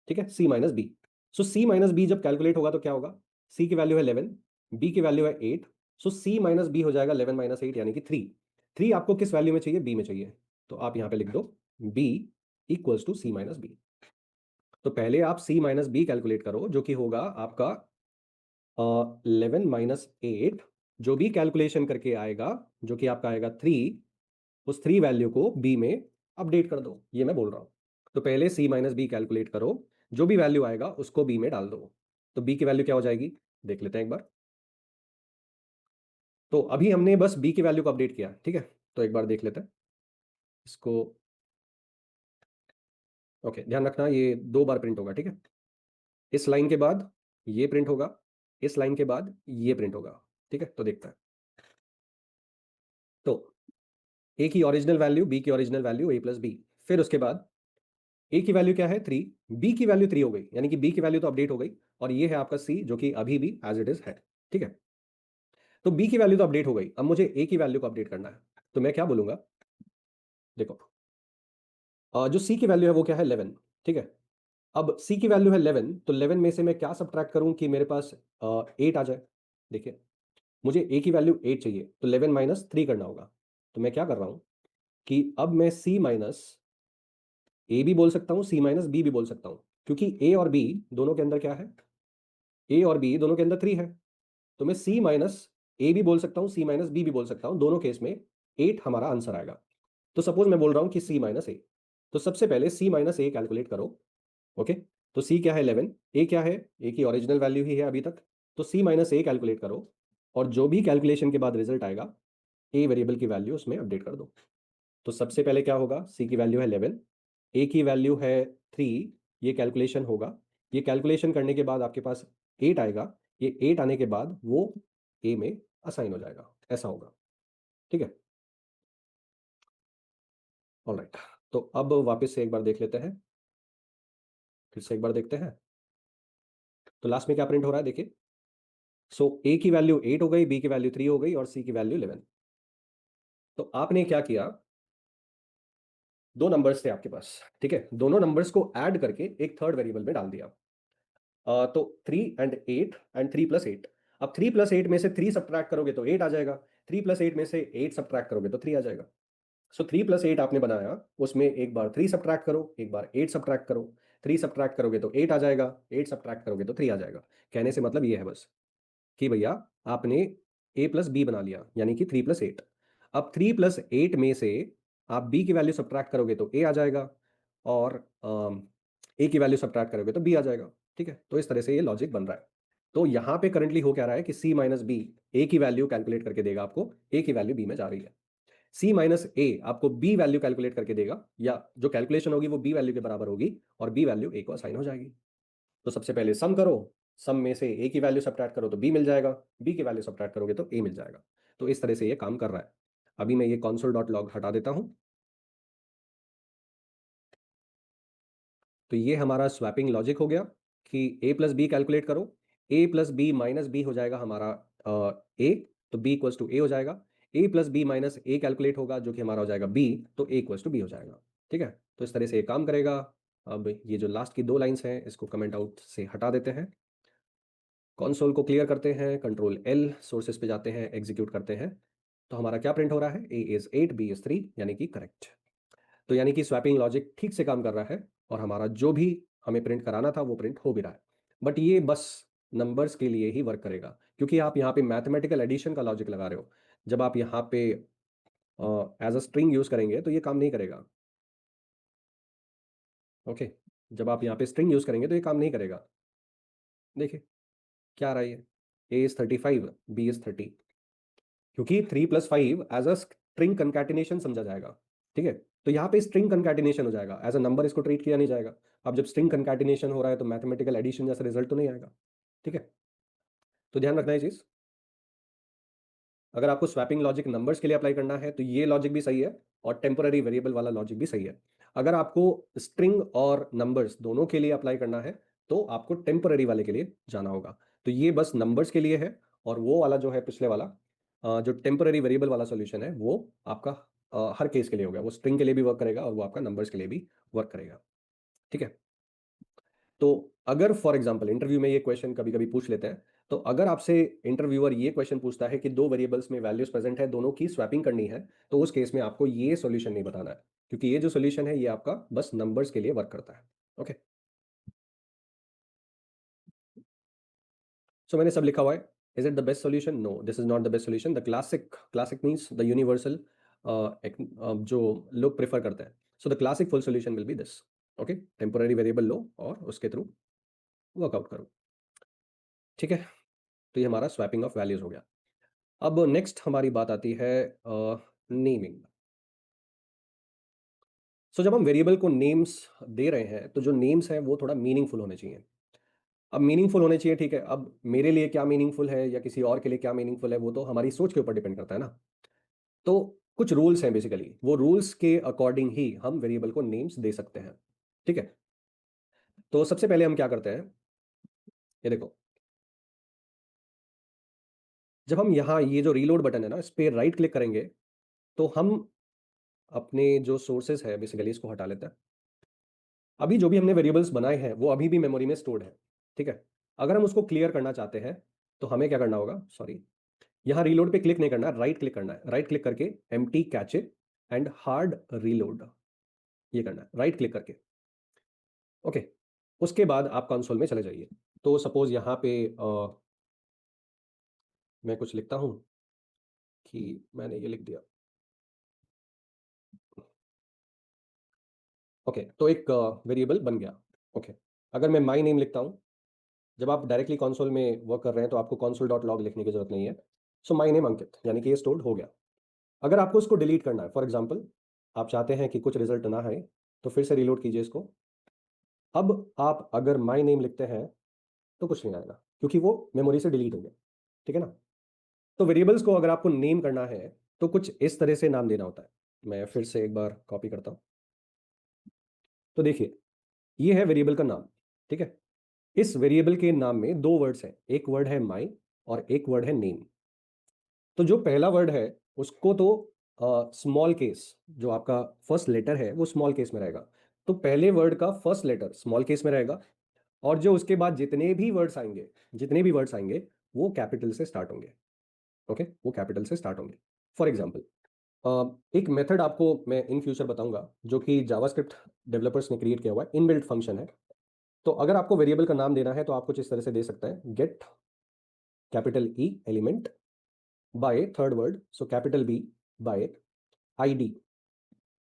ठीक है, C minus B. So C minus B जब कैलकुलेट होगा तो क्या होगा? सी की वैल्यू है 11, बी की वैल्यू है 8। सो सी माइनस बी हो जाएगा 11 - 8 यानी कि 3। 3 आपको किस वैल्यू में चाहिए? बी में चाहिए, तो आप यहां पे लिख दो B equals to C minus B. तो पहले आप सी माइनस बी कैलकुलेट करो, जो कि होगा आपका 11 - 8, जो भी कैलकुलेशन करके आएगा, जो कि आपका आएगा 3, उस 3 वैल्यू को बी में अपडेट कर दो, ये मैं बोल रहा हूँ। तो पहले सी माइनस बी कैलकुलेट करो, जो भी वैल्यू आएगा उसको बी में डाल दो। तो बी की वैल्यू क्या हो जाएगी, देख लेते हैं एक बार। तो अभी हमने बस बी की वैल्यू को अपडेट किया, ठीक है। तो एक बार देख लेते हैं इसको। ओके, ध्यान रखना ये 2 बार प्रिंट होगा, ठीक है। इस लाइन के बाद ये प्रिंट होगा, इस लाइन के बाद ये प्रिंट होगा, ठीक है। तो देखते हैं। तो ए की ओरिजिनल वैल्यू, बी की ओरिजिनल वैल्यू, ए प्लस बी। फिर उसके बाद ए की वैल्यू क्या है 3, बी की वैल्यू 3 हो गई, यानी कि बी की वैल्यू तो अपडेट हो गई। और ये है आपका सी, जो कि अभी भी एज इट इज है, ठीक है। तो बी की वैल्यू तो अपडेट हो गई, अब मुझे ए की वैल्यू को अपडेट करना है। तो मैं क्या बोलूंगा, देखो, जो सी की वैल्यू है वो क्या है 11, ठीक है। अब सी की वैल्यू है 11, तो 11 में से मैं क्या सब्ट्रैक्ट करूं कि मेरे पास 8 आ जाए। देखिए, मुझे ए की वैल्यू 8 चाहिए, तो 11 - 3 करना होगा। तो मैं क्या कर रहा हूं कि अब मैं सी माइनस ए भी बोल सकता हूं, सी माइनस बी भी बोल सकता हूं, क्योंकि ए और बी दोनों के अंदर क्या है, ए और बी दोनों के अंदर 3 है। तो मैं सी माइनस ए भी बोल सकता हूं, सी माइनस बी भी बोल सकता हूं, दोनों केस में 8 हमारा आंसर आएगा। तो सपोज मैं बोल रहा हूं कि सी माइनस ए। तो सबसे पहले सी माइनस ए कैलकुलेट करो। ओके, तो सी क्या है 11, ए क्या है, ए की ओरिजिनल वैल्यू ही है अभी तक। तो सी माइनस ए कैलकुलेट करो, और जो भी कैलकुलेशन के बाद रिजल्ट आएगा, ए वेरिएबल की वैल्यू उसमें अपडेट कर दो। तो सबसे पहले क्या होगा, सी की वैल्यू है 11, ए की वैल्यू है 3, ये कैलकुलेशन होगा। ये कैलकुलेशन करने के बाद आपके पास 8 आएगा। ये 8 आने के बाद वो ए में असाइन हो जाएगा, ऐसा होगा, ठीक है। ऑलराइट, तो अब वापस से एक बार देख लेते हैं, फिर से एक बार देखते हैं। तो लास्ट में क्या प्रिंट हो रहा है, देखिए। सो ए की वैल्यू 8 हो गई, बी की वैल्यू 3 हो गई, और सी की वैल्यू 11। तो आपने क्या किया, 2 नंबर्स थे आपके पास, ठीक है। दोनों नंबर्स को ऐड करके एक थर्ड वेरिएबल में डाल दिया। तो 3 and 8 and 3 + 8। अब 3 + 8 में से 3 सब्ट्रैक्ट करोगे तो 8 आ जाएगा। 3 + 8 में से 8 सब्ट्रैक्ट करोगे तो 3 आ जाएगा। सो 3 + 8 आपने बनाया, उसमें एक बार 3 सब्ट्रैक्ट करो, एक बार 8 सब्ट्रैक्ट करो। 3 सब्ट्रैक्ट करोगे तो 8 आ जाएगा, 8 सब्ट्रैक्ट करोगे तो 3 आ जाएगा। कहने से मतलब ये है बस कि भैया आपने ए प्लस बी बना लिया, यानी कि 3 + 8। अब 3 + 8 में से आप बी की वैल्यू सब्ट्रैक्ट करोगे तो ए आ जाएगा, और ए की वैल्यू सब्ट्रैक्ट करोगे तो बी आ जाएगा, ठीक है। तो इस तरह से ये लॉजिक बन रहा है। तो यहाँ पे करंटली हो क्या रहा है कि सी माइनस बी ए की वैल्यू कैलकुलेट करके देगा आपको, ए की वैल्यू बी में जा रही है। सी माइनस ए आपको बी वैल्यू कैलकुलेट करके देगा, या जो कैलकुलेशन होगी वो बी वैल्यू के बराबर होगी, और बी वैल्यू ए को असाइन हो जाएगी। तो सबसे पहले सम करो, सम में से ए की वैल्यू सब्ट्रैक्ट करो तो बी मिल जाएगा, बी की वैल्यू सब्ट्रैक्ट करोगे तो ए मिल जाएगा। तो इस तरह से ये काम कर रहा है। अभी मैं ये console.log हटा देता हूं। तो ये हमारा स्वैपिंग लॉजिक हो गया कि ए प्लस बी कैलकुलेट करो, ए प्लस बी माइनस बी हो जाएगा हमारा ए, तो बी इक्वल्स टू ए हो जाएगा। A plus B minus A calculate होगा, जो कि हमारा हो जाएगा बी, तो ए इक्वल्स टू बी हो जाएगा, ठीक है। तो इस तरह से ये काम करेगा। अब ये जो लास्ट की 2 लाइन्स हैं इसको कमेंट आउट से हटा देते हैं, कंसोल को क्लियर करते हैं, कंट्रोल एल, सोर्सेस पे जाते हैं, एग्जीक्यूट करते हैं। तो हमारा क्या प्रिंट हो रहा है, ए इज 8, बी इज 3, यानी कि करेक्ट। तो यानी कि स्वैपिंग लॉजिक ठीक से काम कर रहा है, और हमारा जो भी हमें प्रिंट कराना था वो प्रिंट हो भी रहा है। बट ये बस नंबर्स के लिए ही वर्क करेगा, क्योंकि आप यहाँ पे मैथमेटिकल एडिशन का लॉजिक लगा रहे हो। जब आप यहाँ पे एज अ स्ट्रिंग यूज करेंगे तो ये काम नहीं करेगा। ओके, जब आप यहाँ पे स्ट्रिंग यूज करेंगे तो ये काम नहीं करेगा। देखिए क्या आ रहा है, ये ए इज 35, बी इज 30, क्योंकि 3 + 5 एज अ स्ट्रिंग कंकैटिनेशन समझा जाएगा, ठीक है। तो यहाँ पे स्ट्रिंग कंकैटिनेशन हो जाएगा, एज अ नंबर इसको ट्रीट किया नहीं जाएगा। अब जब स्ट्रिंग कंकैटिनेशन हो रहा है तो मैथमेटिकल एडिशन जैसा रिजल्ट तो नहीं आएगा, ठीक है। तो ध्यान रखना है चीज। अगर आपको स्वैपिंग लॉजिक नंबर्स के लिए अप्लाई करना है तो ये लॉजिक भी सही है, और टेम्पररी वेरिएबल वाला लॉजिक भी सही है। अगर आपको स्ट्रिंग और नंबर्स दोनों के लिए अप्लाई करना है तो आपको टेम्पररी वाले के लिए जाना होगा। तो ये बस नंबर्स के लिए है, और वो वाला जो है पिछले वाला, जो टेम्पररी वेरिएबल वाला सॉल्यूशन है वो आपका हर केस के लिए हो गया। वो स्ट्रिंग के लिए भी वर्क करेगा, और वो आपका नंबर्स के लिए भी वर्क करेगा, ठीक है। तो अगर फॉर एग्जाम्पल इंटरव्यू में ये क्वेश्चन कभी कभी पूछ लेते हैं, तो अगर आपसे इंटरव्यूअर ये क्वेश्चन पूछता है कि दो वेरिएबल्स में वैल्यूज प्रेजेंट है, दोनों की स्वैपिंग करनी है, तो उस केस में आपको ये सॉल्यूशन नहीं बताना है, क्योंकि ये जो सॉल्यूशन है ये आपका बस नंबर्स के लिए वर्क करता है। ओके, सो मैंने सब लिखा हुआ है। Is it the best solution? No, this is not the best solution. The classic means the universal, जो लोग प्रेफर करते हैं। So the classic full solution will be this. Okay, temporary variable लो और उसके थ्रू वर्कआउट करो। ठीक है, तो ये हमारा स्वैपिंग ऑफ वैल्यूज हो गया। अब नेक्स्ट हमारी बात आती है नेमिंग। सो जब हम वेरिएबल को नेम्स दे रहे हैं, तो जो नेम्स हैं वो थोड़ा मीनिंगफुल होने चाहिए। अब मीनिंगफुल होने चाहिए, ठीक है। अब मेरे लिए क्या मीनिंगफुल है या किसी और के लिए क्या मीनिंगफुल है, वो तो हमारी सोच के ऊपर डिपेंड करता है ना। तो कुछ रूल्स हैं बेसिकली, वो रूल्स के अकॉर्डिंग ही हम वेरिएबल को नेम्स दे सकते हैं। ठीक है, तो सबसे पहले हम क्या करते हैं, ये देखो। जब हम यहाँ ये जो रीलोड बटन है ना, इस पे राइट क्लिक करेंगे, तो हम अपने जो सोर्सेस है बेसिकली इसको हटा लेते हैं। अभी जो भी हमने वेरिएबल्स बनाए हैं वो अभी भी मेमोरी में स्टोर्ड है। ठीक है, अगर हम उसको क्लियर करना चाहते हैं तो हमें क्या करना होगा, सॉरी, यहाँ रीलोड पे क्लिक नहीं करना, राइट क्लिक करना है। राइट क्लिक करके empty cache and hard reload, ये करना है राइट क्लिक करके। ओके, उसके बाद आप कंसोल में चले जाइए। तो सपोज यहाँ पे मैं कुछ लिखता हूँ कि मैंने ये लिख दिया। ओके, तो एक वेरिएबल बन गया। ओके, अगर मैं माई नेम लिखता हूँ, जब आप डायरेक्टली कंसोल में वर्क कर रहे हैं तो आपको कंसोल डॉट लॉग लिखने की जरूरत नहीं है। सो माई नेम अंकित, यानी कि ये स्टोर्ड हो गया। अगर आपको इसको डिलीट करना है, फॉर एग्जाम्पल आप चाहते हैं कि कुछ रिजल्ट ना आए, तो फिर से रीलोड कीजिए इसको। अब आप अगर माई नेम लिखते हैं तो कुछ नहीं आएगा, क्योंकि वो मेमोरी से डिलीट हो गया। ठीक है ना। तो वेरिएबल्स को अगर आपको नेम करना है तो कुछ इस तरह से नाम देना होता है। मैं फिर से एक बार कॉपी करता हूँ। तो देखिए, ये है वेरिएबल का नाम। ठीक है, इस वेरिएबल के नाम में दो वर्ड्स हैं, एक वर्ड है माई और एक वर्ड है नेम। तो जो पहला वर्ड है उसको तो स्मॉल केस, जो आपका फर्स्ट लेटर है वो स्मॉल केस में रहेगा। तो पहले वर्ड का फर्स्ट लेटर स्मॉल केस में रहेगा, और जो उसके बाद जितने भी वर्ड्स आएंगे वो कैपिटल से स्टार्ट होंगे। ओके, वो कैपिटल से स्टार्ट होंगे। फॉर एग्जाम्पल, एक मेथड आपको मैं इन फ्यूचर बताऊंगा जो कि जावास्क्रिप्ट डेवलपर्स ने क्रिएट किया हुआ है, इनबिल्ट फंक्शन है। तो अगर आपको वेरिएबल का नाम देना है तो आप कुछ इस तरह से दे सकते हैं, get capital E element by third word, so capital B by ID.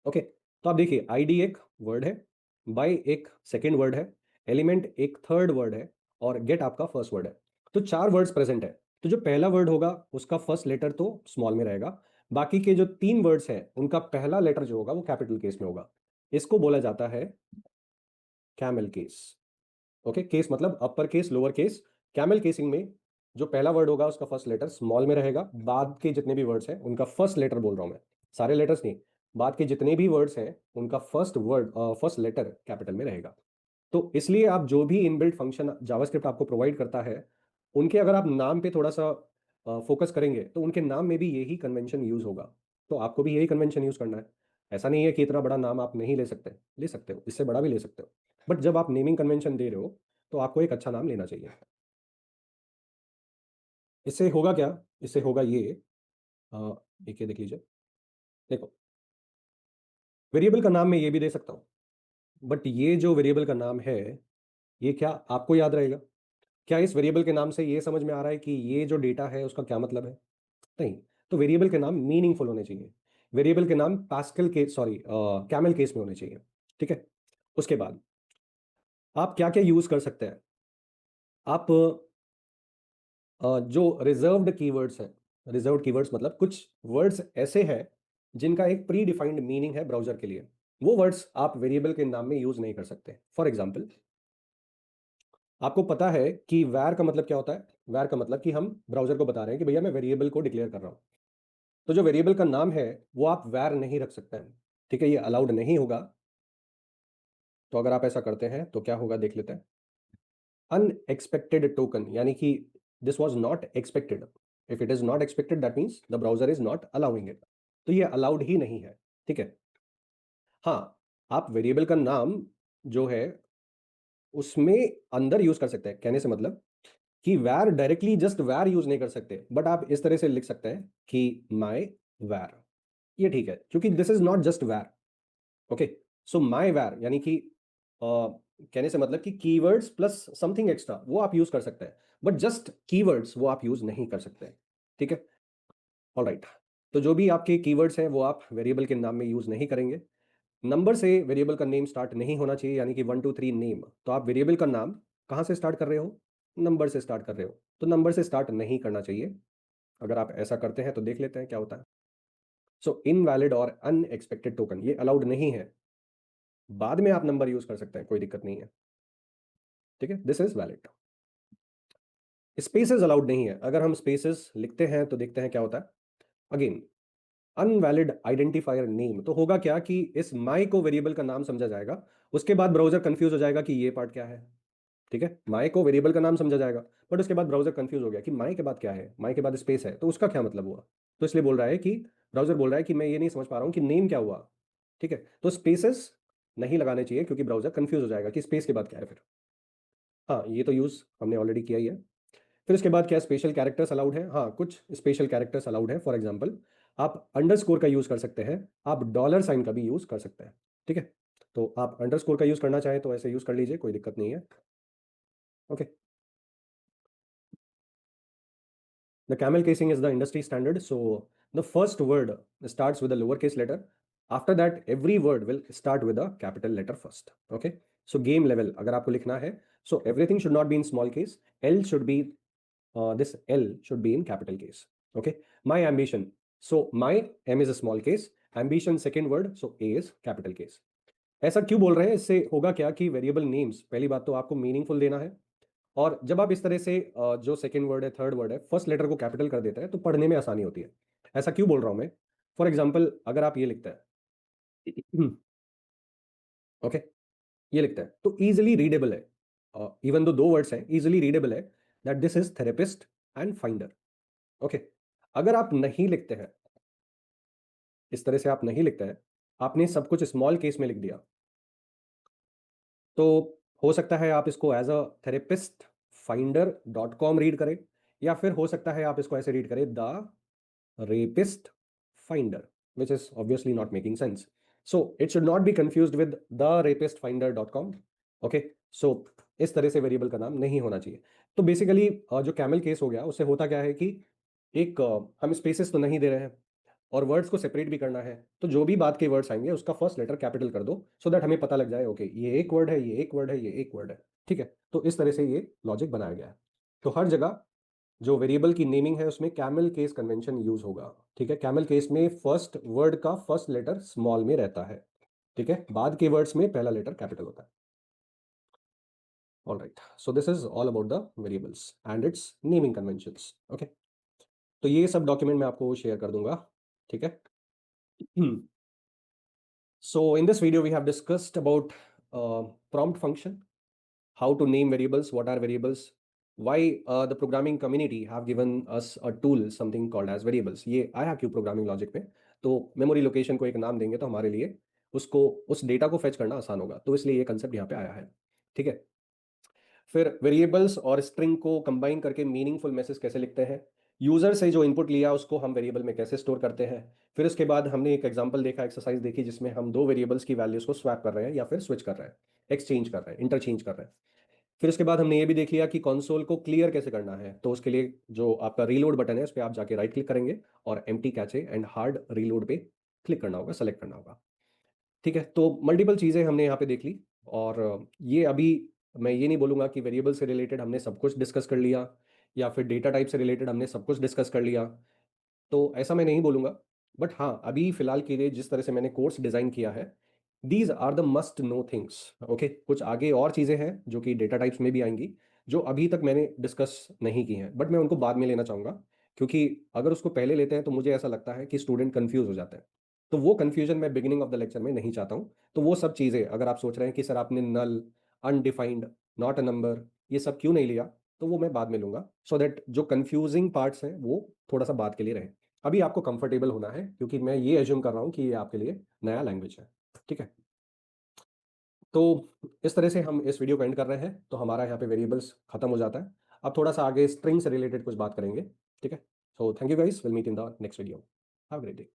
Okay, तो आप देखिए, आईडी एक वर्ड है, बाय एक सेकेंड वर्ड है, एलिमेंट एक थर्ड वर्ड है, और गेट आपका फर्स्ट वर्ड है। तो चार वर्ड्स प्रेजेंट है। तो जो पहला वर्ड होगा उसका फर्स्ट लेटर तो स्मॉल में रहेगा, बाकी के जो तीन वर्ड्स हैं उनका पहला लेटर जो होगा वो कैपिटल केस में होगा। इसको बोला जाता है कैमल केस। ओके, केस मतलब upper case lower case. Camel casing में जो पहला वर्ड होगा उसका फर्स्ट लेटर स्मॉल में रहेगा, बाद के जितने भी वर्ड्स हैं उनका फर्स्ट लेटर बोल रहा हूं मैं, सारे लेटर्स नहीं, बाद के जितने भी वर्ड्स हैं उनका फर्स्ट लेटर कैपिटल में रहेगा। तो इसलिए आप जो भी इनबिल्ट फंक्शन जावास्क्रिप्ट आपको प्रोवाइड करता है, उनके अगर आप नाम पे थोड़ा सा फोकस करेंगे तो उनके नाम में भी यही कन्वेंशन यूज होगा। तो आपको भी यही कन्वेंशन यूज करना है। ऐसा नहीं है कि इतना बड़ा नाम आप नहीं ले सकते हो, इससे बड़ा भी ले सकते हो। बट जब आप नेमिंग कन्वेंशन दे रहे हो तो आपको एक अच्छा नाम लेना चाहिए। इससे होगा क्या, इससे होगा ये, अ, एक ये देख लीजिए। देखो, वेरिएबल का नाम मैं ये भी दे सकता हूँ, बट ये जो वेरिएबल का नाम है ये क्या आपको याद रहेगा? क्या इस वेरिएबल के नाम से ये समझ में आ रहा है कि ये जो डेटा है उसका क्या मतलब है? नहीं। तो वेरिएबल के नाम मीनिंगफुल होने चाहिए। वेरिएबल के नाम पास्कल के सॉरी कैमल केस में होने चाहिए। ठीक है, उसके बाद आप क्या क्या यूज कर सकते हैं, आप जो रिजर्व्ड कीवर्ड्स हैं, रिजर्व्ड कीवर्ड्स मतलब कुछ वर्ड्स ऐसे हैं जिनका एक प्री डिफाइंड मीनिंग है ब्राउजर के लिए, वो वर्ड्स आप वेरिएबल के नाम में यूज नहीं कर सकते। फॉर एग्जाम्पल, आपको पता है कि वैर का मतलब क्या होता है? वैर का मतलब कि हम ब्राउजर को बता रहे हैं कि भैया मैं वेरिएबल को डिक्लेयर कर रहा हूं। तो जो वेरिएबल का नाम है वो आप वैर नहीं रख सकते हैं। ठीक है, ये अलाउड नहीं होगा। तो अगर आप ऐसा करते हैं तो क्या होगा देख लेते हैं। अनएक्सपेक्टेड टोकन, यानी कि this was not expected. If it is not expected that means the browser is not allowing it. तो ये अलाउड ही नहीं है। ठीक है, हाँ, आप वेरिएबल का नाम जो है उसमें अंदर यूज कर सकते हैं, कहने से मतलब कि वैर डायरेक्टली जस्ट वैर यूज नहीं कर सकते, बट आप इस तरह से लिख सकते हैं कि माई वैर, ये ठीक है क्योंकि दिस इज नॉट जस्ट वैर। ओके, सो माई वैर यानी कि कहने से मतलब कि कीवर्ड्स प्लस समथिंग एक्स्ट्रा वो आप यूज कर सकते हैं, बट जस्ट कीवर्ड्स वो आप यूज नहीं कर सकते हैं। ठीक है, ऑलराइट। तो जो भी आपके कीवर्ड्स हैं वो आप वेरिएबल के नाम में यूज नहीं करेंगे। नंबर से वेरिएबल का नेम स्टार्ट नहीं होना चाहिए, यानी कि 1 2 3 नेम। तो आप वेरिएबल का नाम कहाँ से स्टार्ट कर रहे हो? नंबर से स्टार्ट कर रहे हो, तो नंबर से स्टार्ट नहीं करना चाहिए। अगर आप ऐसा करते हैं तो देख लेते हैं क्या होता है। सो इनवैलिड और अनएक्सपेक्टेड टोकन ये अलाउड नहीं है। बाद में आप नंबर यूज कर सकते हैं, कोई दिक्कत नहीं है। ठीक है, this is valid. Spaces allowed नहीं है। अगर हम स्पेसेस लिखते हैं तो देखते हैं क्या होता है। अगेन, अनवैलिड आइडेंटिफायर नेम, तो होगा क्या कि इस माई को वेरिएबल का नाम समझा जाएगा, उसके बाद ब्राउजर कंफ्यूज हो जाएगा कि ये पार्ट क्या है। ठीक है, माई को वेरिएबल का नाम समझा जाएगा, बट उसके बाद ब्राउजर कंफ्यूज हो गया कि माई के बाद क्या है, माई के बाद स्पेस है तो उसका क्या मतलब हुआ। तो इसलिए बोल रहा है कि ब्राउजर बोल रहा है कि मैं ये नहीं समझ पा रहा हूँ कि नेम क्या हुआ। ठीक है, तो स्पेसेस नहीं लगाने चाहिए क्योंकि ब्राउजर कंफ्यूज हो जाएगा कि स्पेस के बाद क्या है फिर। हाँ, ये तो यूज हमने ऑलरेडी किया ही है। फिर उसके बाद क्या स्पेशल कैरेक्टर्स अलाउड है? हाँ, कुछ स्पेशल कैरेक्टर्स अलाउड है। फॉर एग्जांपल, आप अंडरस्कोर का यूज कर सकते हैं, आप डॉलर साइन का भी यूज कर सकते हैं। ठीक है, तो आप अंडरस्कोर का यूज करना चाहें तो ऐसे यूज कर लीजिए, कोई दिक्कत नहीं है। Okay, the camel casing is the industry standard. So the first word starts with a lower case letter, after that every word will start with a capital letter first. Okay, so game level अगर आपको लिखना है, सो everything should not be in small case, L should be this L should be in capital case. Okay, my ambition. So my M is a small case, ambition second word, so A is capital case. ऐसा क्यों बोल रहे हैं? इससे होगा क्या कि variable names पहली बात तो आपको मीनिंगफुल देना है, और जब आप इस तरह से जो सेकंड वर्ड है थर्ड वर्ड है फर्स्ट लेटर को कैपिटल कर देते हैं तो पढ़ने में आसानी होती है। ऐसा क्यों बोल रहा हूं मैं? फॉर एग्जाम्पल, अगर आप ये लिखते हैं ओके, ये लिखता है तो इजिली रीडेबल है, इवन दो दो वर्ड्स हैं, इजिली रीडेबल है that this is therapist and finder. Okay, अगर आप नहीं लिखते हैं, इस तरह से आप नहीं लिखते हैं, आपने सब कुछ स्मॉल केस में लिख दिया, तो हो सकता है आप इसको as a therapist finder dot com read करें, या फिर हो सकता है आप इसको ऐसे रीड करें, the rapist finder, which is obviously not making sense. So it should not be confused with the rapist finder dot com. Okay, so इस तरह से वेरिएबल का नाम नहीं होना चाहिए। तो बेसिकली जो कैमल केस हो गया उससे होता क्या है कि एक हम स्पेसेस तो नहीं दे रहे हैं, और वर्ड्स को सेपरेट भी करना है, तो जो भी बात के वर्ड्स आएंगे उसका फर्स्ट लेटर कैपिटल कर दो, सो दैट हमें पता लग जाए ओके ये एक वर्ड है, ये एक वर्ड है, ये एक वर्ड है। ठीक है, तो इस तरह से ये लॉजिक बनाया गया है। तो हर जगह जो वेरिएबल की नेमिंग है उसमें कैमल केस कन्वेंशन यूज होगा। ठीक है, कैमल केस में फर्स्ट वर्ड का फर्स्ट लेटर स्मॉल में रहता है। ठीक है, बाद के वर्ड्स में पहला लेटर कैपिटल होता है। All right, so this is all about the variables and it's naming conventions. Okay, तो ये सब डॉक्यूमेंट मैं आपको शेयर कर दूंगा। ठीक है, so in this video we have discussed about prompt function, how to name variables, what are variables, why the programming community have given us a tool something called as variables। ये आया क्यों programming logic में? तो memory location को एक नाम देंगे तो हमारे लिए उसको उस डेटा को फेच करना आसान होगा, तो इसलिए ये कंसेप्ट यहाँ पे आया है। ठीक है, फिर वेरिएबल्स और स्ट्रिंग को कंबाइन करके मीनिंगफुल मैसेज कैसे लिखते हैं, यूजर से जो इनपुट लिया उसको हम वेरिएबल में कैसे स्टोर करते हैं। फिर उसके बाद हमने एक एग्जांपल देखा, एक्सरसाइज देखी जिसमें हम दो वेरिएबल्स की वैल्यूज को स्वैप कर रहे हैं या फिर स्विच कर रहे हैं, एक्सचेंज कर रहे हैं, इंटरचेंज कर रहे हैं। फिर उसके बाद हमने ये भी देख लिया कि कंसोल को क्लियर कैसे करना है, तो उसके लिए जो आपका रीलोड बटन है उस पर आप जाके राइट क्लिक करेंगे और empty cache and hard reload पे क्लिक करना होगा, सेलेक्ट करना होगा। ठीक है, तो मल्टीपल चीज़ें हमने यहाँ पे देख ली, और ये अभी मैं ये नहीं बोलूँगा कि वेरिएबल से रिलेटेड हमने सब कुछ डिस्कस कर लिया, या फिर डेटा टाइप से रिलेटेड हमने सब कुछ डिस्कस कर लिया, तो ऐसा मैं नहीं बोलूँगा। बट हाँ, अभी फिलहाल के लिए जिस तरह से मैंने कोर्स डिज़ाइन किया है, these are the must know things. Okay, कुछ आगे और चीज़ें हैं जो कि डेटा टाइप्स में भी आएंगी, जो अभी तक मैंने डिस्कस नहीं की हैं, बट मैं उनको बाद में लेना चाहूँगा, क्योंकि अगर उसको पहले लेते हैं तो मुझे ऐसा लगता है कि स्टूडेंट कन्फ्यूज हो जाते हैं, तो वो कन्फ्यूजन मैं बिगिनिंग ऑफ द लेक्चर में नहीं चाहता हूँ। तो वो सब चीज़ें अगर आप सोच रहे हैं कि सर आपने नल, अनडिफाइंड, नॉट अ नंबर, ये सब क्यों नहीं लिया, तो वो मैं बाद में लूंगा, सो दैट जो कंफ्यूजिंग पार्ट्स हैं वो थोड़ा सा बाद के लिए रहे। अभी आपको कंफर्टेबल होना है क्योंकि मैं ये एज्यूम कर रहा हूँ कि ये आपके लिए नया लैंग्वेज है। ठीक है, तो इस तरह से हम इस वीडियो को एंड कर रहे हैं, तो हमारा यहाँ पे वेरिएबल्स खत्म हो जाता है। अब थोड़ा सा आगे स्ट्रिंग से रिलेटेड कुछ बात करेंगे, ठीक है? So thank you guys, will meet in the next video. Have a great day.